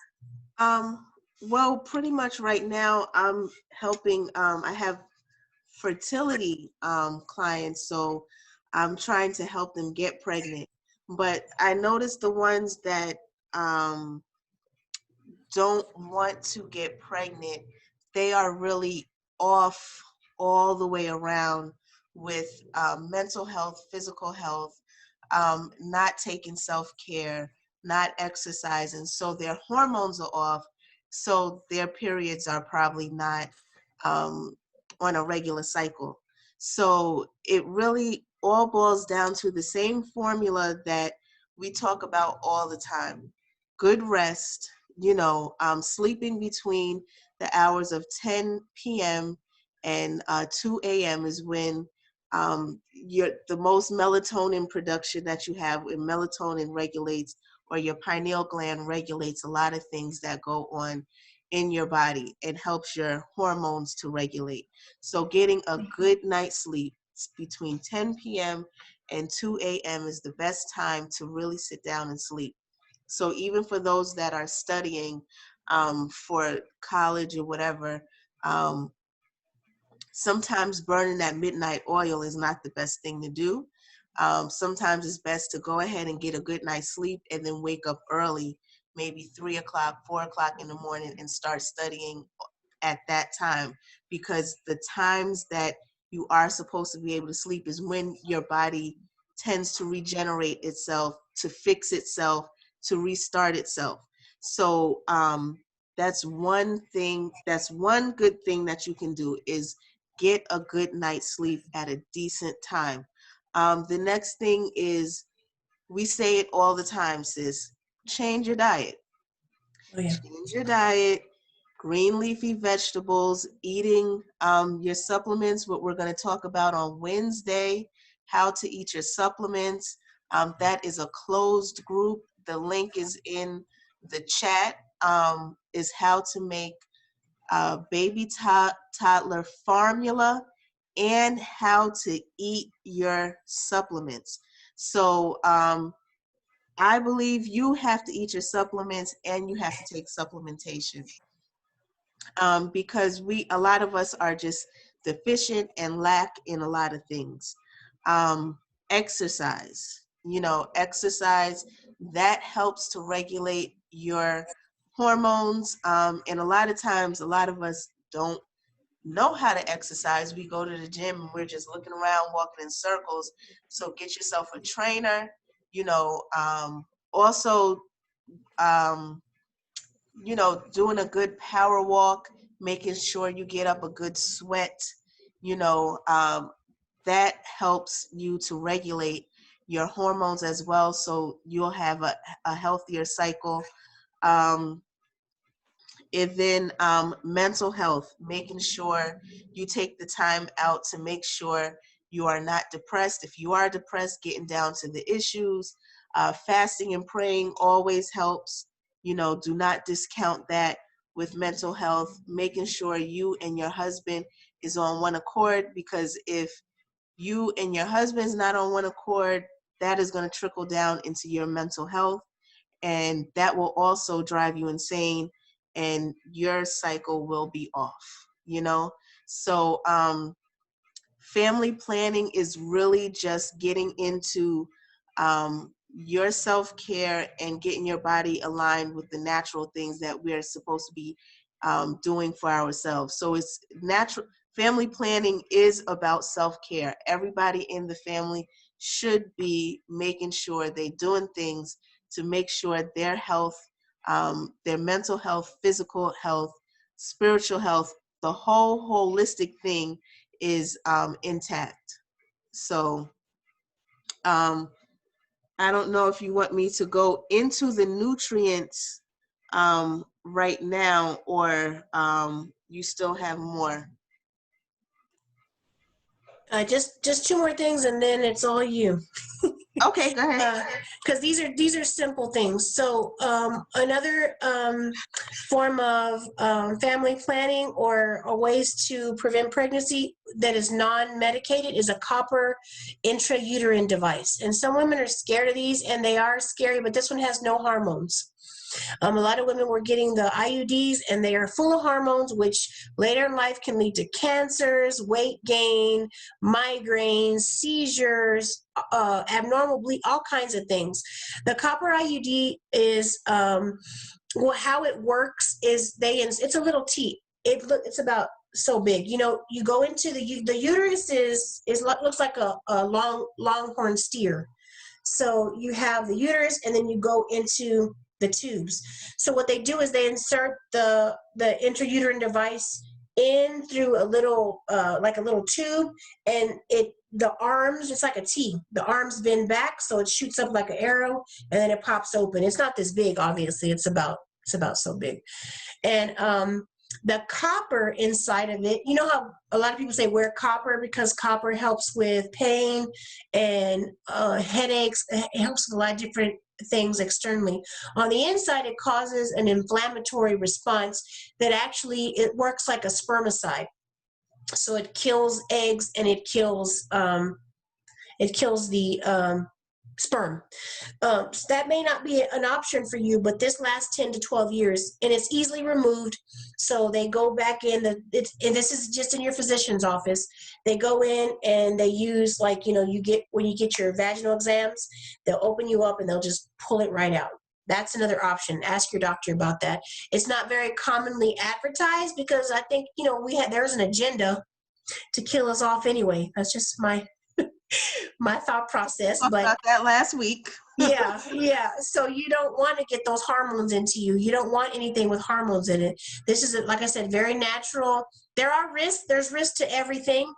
Well, pretty much right now I'm helping, I have fertility clients, so I'm trying to help them get pregnant. But I noticed the ones that don't want to get pregnant, they are really off all the way around with mental health, physical health, not taking self-care, not exercising. So their hormones are off. So their periods are probably not on a regular cycle. So it really all boils down to the same formula that we talk about all the time. Good rest, sleeping between the hours of 10 p.m. and 2 a.m. is when the most melatonin production that you have. When melatonin regulates, or your pineal gland regulates a lot of things that go on in your body. It helps your hormones to regulate. So getting a good night's sleep between 10 p.m. and 2 a.m. is the best time to really sit down and sleep. So even for those that are studying for college or whatever, sometimes burning that midnight oil is not the best thing to do. Sometimes it's best to go ahead and get a good night's sleep and then wake up early, maybe 3 o'clock, 4 o'clock in the morning, and start studying at that time, because the times that you are supposed to be able to sleep is when your body tends to regenerate itself, to fix itself, to restart itself. So that's one thing, that's one good thing that you can do, is get a good night's sleep at a decent time. The next thing is, we say it all the time, sis, change your diet. Oh, yeah. Change your diet, green leafy vegetables, eating your supplements, what we're going to talk about on Wednesday, how to eat your supplements. That is a closed group. The link is in the chat, is how to make baby toddler formula and how to eat your supplements. So I believe you have to eat your supplements and you have to take supplementation, because a lot of us are just deficient and lack in a lot of things. Exercise, exercise, that helps to regulate your hormones. And a lot of times, a lot of us don't know how to exercise. We go to the gym and we're just looking around, walking in circles. So get yourself a trainer, also, doing a good power walk, making sure you get up a good sweat, that helps you to regulate your hormones as well. So you'll have a healthier cycle. And then mental health, making sure you take the time out to make sure you are not depressed. If you are depressed, getting down to the issues. Fasting and praying always helps. Do not discount that with mental health. Making sure you and your husband is on one accord, because if you and your husband's not on one accord, that is going to trickle down into your mental health, and that will also drive you insane, and your cycle will be off, So family planning is really just getting into your self-care and getting your body aligned with the natural things that we're supposed to be doing for ourselves. So it's natural. Family planning is about self-care. Everybody in the family should be making sure they're doing things to make sure their health, their mental health, physical health, spiritual health, the whole holistic thing is intact. So I don't know if you want me to go into the nutrients right now, or you still have more. Just two more things, and then it's all you. Okay, go ahead. Because these are simple things. So another form of family planning or ways to prevent pregnancy that is non-medicated is a copper intrauterine device. And some women are scared of these, and they are scary, but this one has no hormones. A lot of women were getting the IUDs, and they are full of hormones, which later in life can lead to cancers, weight gain, migraines, seizures, abnormal bleed, all kinds of things. The copper IUD is, how it works is it's a little teat. It's about so big. You go into the uterus looks like a longhorn steer. So you have the uterus, and then you go into the tubes. So what they do is they insert the intrauterine device in through a little like a little tube, and the arms, it's like a T. The arms bend back, so it shoots up like an arrow, and then it pops open. It's not this big, obviously. It's about so big. And the copper inside of it, how a lot of people say wear copper because copper helps with pain and headaches. It helps with a lot of different things externally. On the inside, it causes an inflammatory response that actually, it works like a spermicide. So it kills eggs, and it kills the sperm. So that may not be an option for you, but this lasts 10 to 12 years, and it's easily removed. So they go back in, and this is just in your physician's office. They go in and they use, like, when you get your vaginal exams, they'll open you up and they'll just pull it right out. That's another option. Ask your doctor about that. It's not very commonly advertised because I think, there's an agenda to kill us off anyway. That's just my my thought process. Talked But about that last week. yeah, yeah. So you don't want to get those hormones into you. You don't want anything with hormones in it. This is, like I said, very natural. There are risks. There's risks to everything.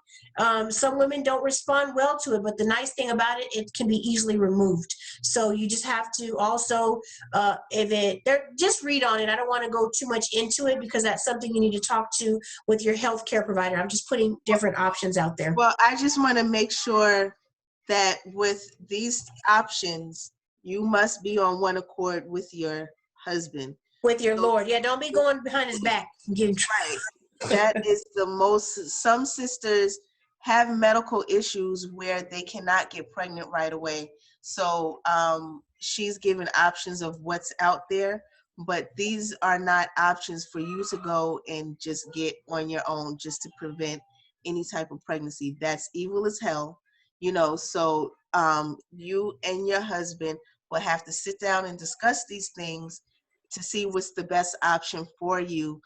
Some women don't respond well to it, but the nice thing about it, it can be easily removed. So you just have to also, just read on it. I don't want to go too much into it because that's something you need to talk to with your healthcare provider. I'm just putting different options out there. Well, I just want to make sure that with these options, you must be on one accord with your husband. With your So, Lord. Yeah, don't be going behind his back and getting right. That is the most, some sisters have medical issues where they cannot get pregnant right away. So she's given options of what's out there, but these are not options for you to go and just get on your own just to prevent any type of pregnancy. That's evil as hell, you know. So you and your husband will have to sit down and discuss these things to see what's the best option for you.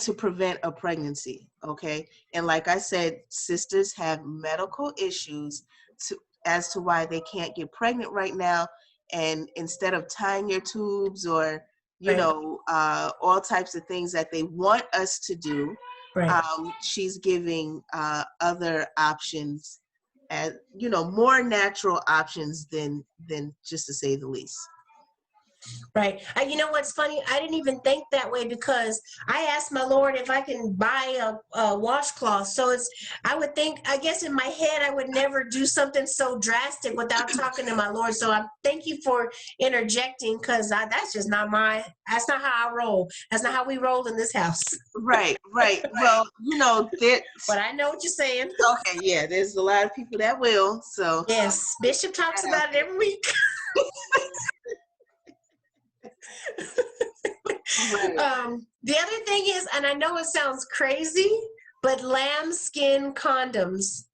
To prevent a pregnancy, okay? And like I said, sisters have medical issues as to why they can't get pregnant right now. And instead of tying your tubes or, you Right. know, all types of things that they want us to do, Right. she's giving other options, as you know, more natural options than just to say the least. Right. You know what's funny? I didn't even think that way because I asked my Lord if I can buy a washcloth. So I would think, I guess in my head, I would never do something so drastic without talking to my Lord. So I thank you for interjecting because that's just not that's not how I roll. That's not how we roll in this house. Right, right. Well, you know, that. But I know what you're saying. Okay, yeah, there's a lot of people that will. So Yes, Bishop talks about it every week. right. The other thing is, and I know it sounds crazy, but lambskin condoms.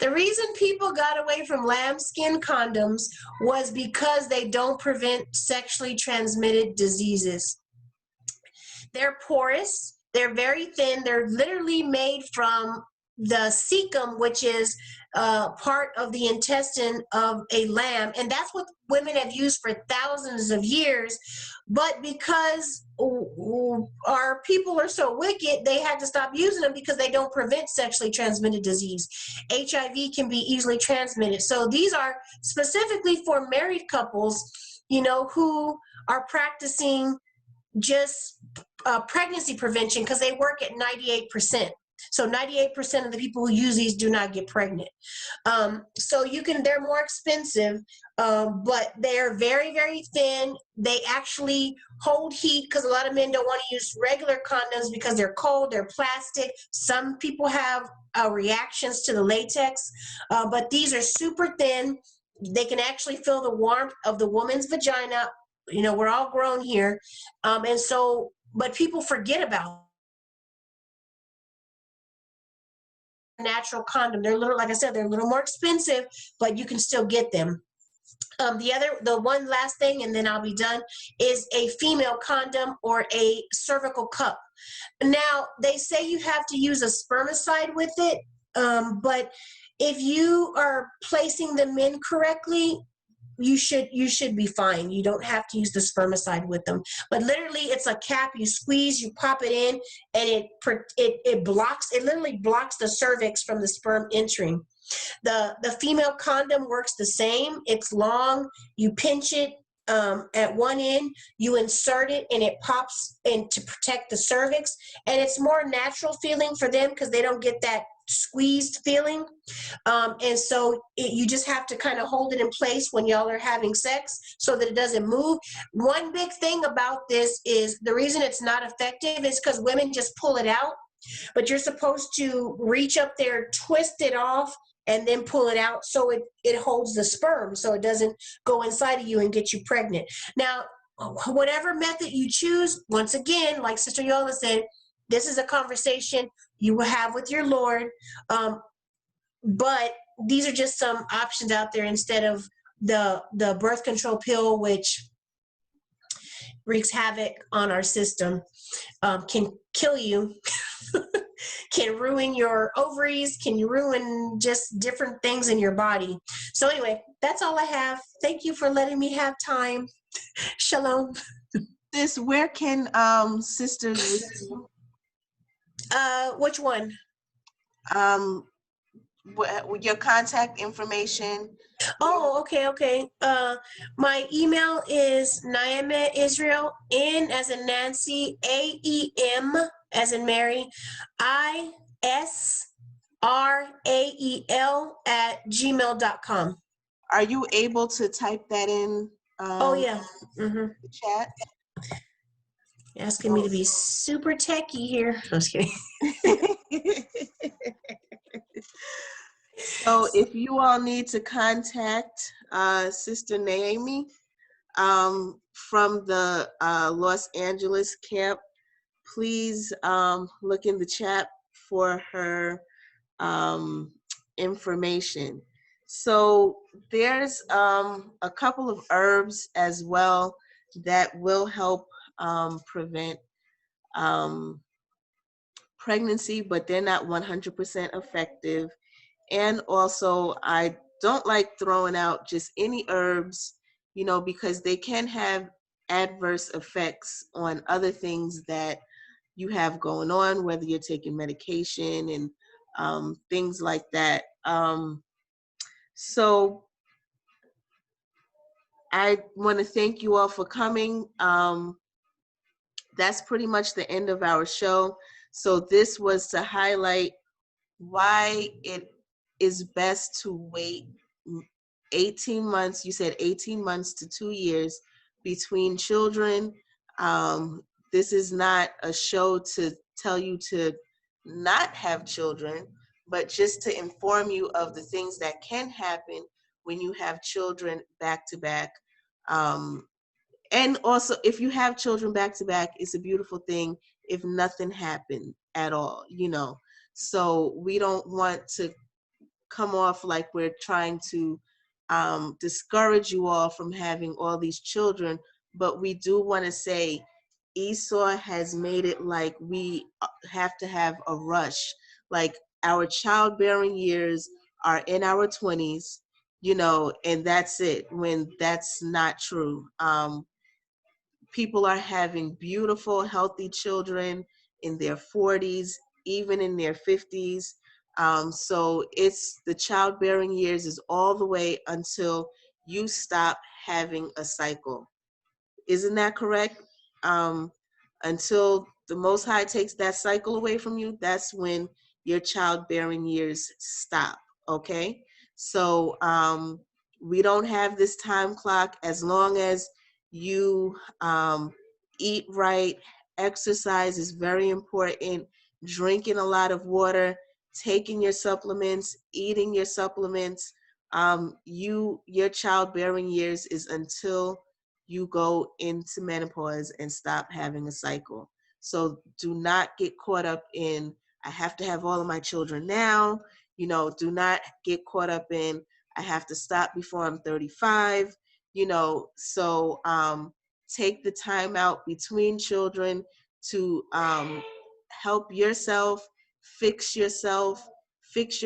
The reason people got away from lambskin condoms was because they don't prevent sexually transmitted diseases. They're porous, they're very thin, they're literally made from the cecum, which is part of the intestine of a lamb, and that's what women have used for thousands of years. But because our people are so wicked, they had to stop using them because they don't prevent sexually transmitted disease. HIV can be easily transmitted. So these are specifically for married couples, you know, who are practicing just pregnancy prevention because they work at 98%. So 98% of the people who use these do not get pregnant. So they're more expensive, but they're very, very thin. They actually hold heat because a lot of men don't want to use regular condoms because they're cold, they're plastic. Some people have reactions to the latex, but these are super thin. They can actually feel the warmth of the woman's vagina. You know, we're all grown here. But people forget about natural condom. They're like I said, they're a little more expensive, but you can still get them. The one last thing, and then I'll be done, is a female condom or a cervical cup. Now, they say you have to use a spermicide with it, but if you are placing them in correctly, you should be fine. You don't have to use the spermicide with them. But literally, it's a cap. You squeeze, you pop it in, and it literally blocks the cervix from the sperm entering. The female condom works the same. It's long. You pinch it at one end, you insert it, and it pops in to protect the cervix. And it's more natural feeling for them because they don't get that squeezed feeling. And so you just have to kind of hold it in place when y'all are having sex so that it doesn't move. One big thing about this is the reason it's not effective is because women just pull it out, but you're supposed to reach up there, twist it off, and then pull it out so it holds the sperm so it doesn't go inside of you and get you pregnant. Now, whatever method you choose, once again, like Sister Yola said, this is a conversation you will have with your Lord. But these are just some options out there instead of the birth control pill, which wreaks havoc on our system, can kill you can ruin your ovaries, can ruin just different things in your body. So anyway, that's all I have. Thank you for letting me have time. Shalom. Sis, where can sisters reach you? Which one? Your contact information. Oh, okay. My email is Naem Israel, N as in Nancy, AEM as in Mary, ISRAEL @gmail.com. Are you able to type that in Oh yeah. the chat? Asking me to be super techie here. I'm just kidding. So if you all need to contact Sister Naomi from the Los Angeles camp, please look in the chat for her information. So there's a couple of herbs as well that will help prevent pregnancy, but they're not 100% effective. And also, I don't like throwing out just any herbs, you know, because they can have adverse effects on other things that you have going on, whether you're taking medication and things like that. So I want to thank you all for coming. That's pretty much the end of our show. So this was to highlight why it is best to wait 18 months, you said 18 months to 2 years between children. This is not a show to tell you to not have children, but just to inform you of the things that can happen when you have children back to back. And also, if you have children back to back, it's a beautiful thing if nothing happened at all, you know. So we don't want to come off like we're trying to discourage you all from having all these children, but we do want to say Esau has made it like we have to have a rush. Like our childbearing years are in our 20s, you know, and that's it, when that's not true. People are having beautiful, healthy children in their 40s, even in their 50s. So it's the childbearing years is all the way until you stop having a cycle. Isn't that correct? Until the Most High takes that cycle away from you, that's when your childbearing years stop, okay? So we don't have this time clock. As long as you eat right, exercise is very important, drinking a lot of water, taking your supplements, eating your supplements, your childbearing years is until you go into menopause and stop having a cycle. So do not get caught up in, I have to have all of my children now. You know, do not get caught up in, I have to stop before I'm 35. You know, so take the time out between children to help yourself, fix your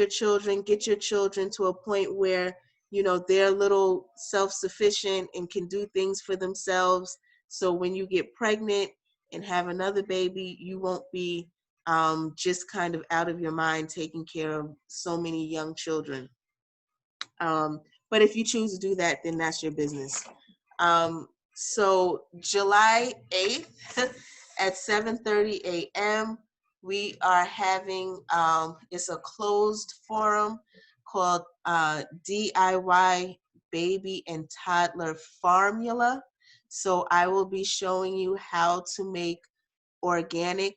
children, get your children to a point where you know they're a little self-sufficient and can do things for themselves. So when you get pregnant and have another baby, you won't be just kind of out of your mind taking care of so many young children. But if you choose to do that, then that's your business. So July 8th at 7:30 a.m., we are having, it's a closed forum called DIY Baby and Toddler Formula. So I will be showing you how to make organic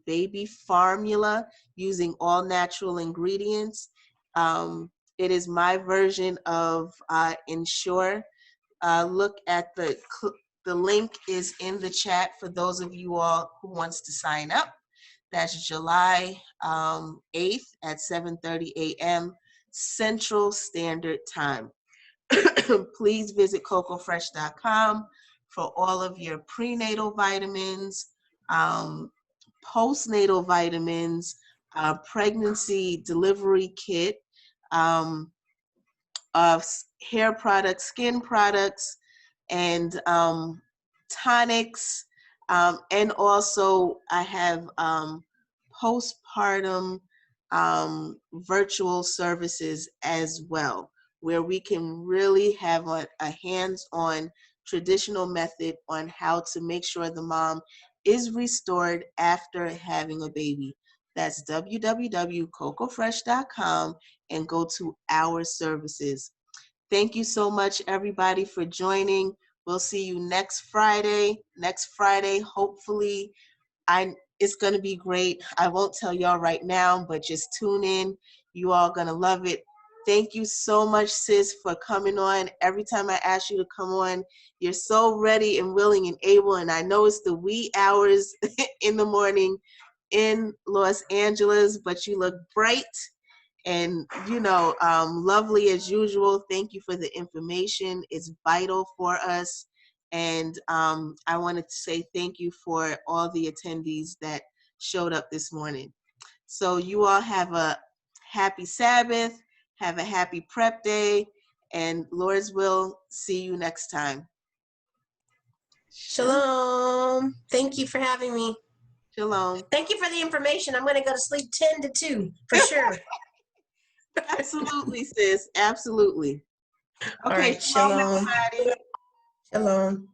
baby formula using all natural ingredients. It is my version of Ensure. Look at the link is in the chat for those of you all who wants to sign up. That's July 8th at 7:30 a.m. Central Standard Time. Please visit cocofresh.com for all of your prenatal vitamins, postnatal vitamins, pregnancy delivery kit, of hair products, skin products, and tonics. And also I have postpartum virtual services as well, where we can really have a hands-on traditional method on how to make sure the mom is restored after having a baby. That's www.cocofresh.com and go to our services. Thank you so much, everybody, for joining. We'll see you next Friday. Next Friday, hopefully, it's going to be great. I won't tell y'all right now, but just tune in. You all going to love it. Thank you so much, sis, for coming on. Every time I ask you to come on, you're so ready and willing and able. And I know it's the wee hours in the morning in Los Angeles, but you look bright and, lovely as usual. Thank you for the information. It's vital for us. And I wanted to say thank you for all the attendees that showed up this morning. So you all have a happy Sabbath, have a happy prep day, and Lord's will, see you next time. Shalom. Thank you for having me. Shalom. Thank you for the information. I'm going to go to sleep 10 to 2 for sure. Absolutely, sis. Absolutely. Okay, All right, shalom, shalom. everybody. Shalom.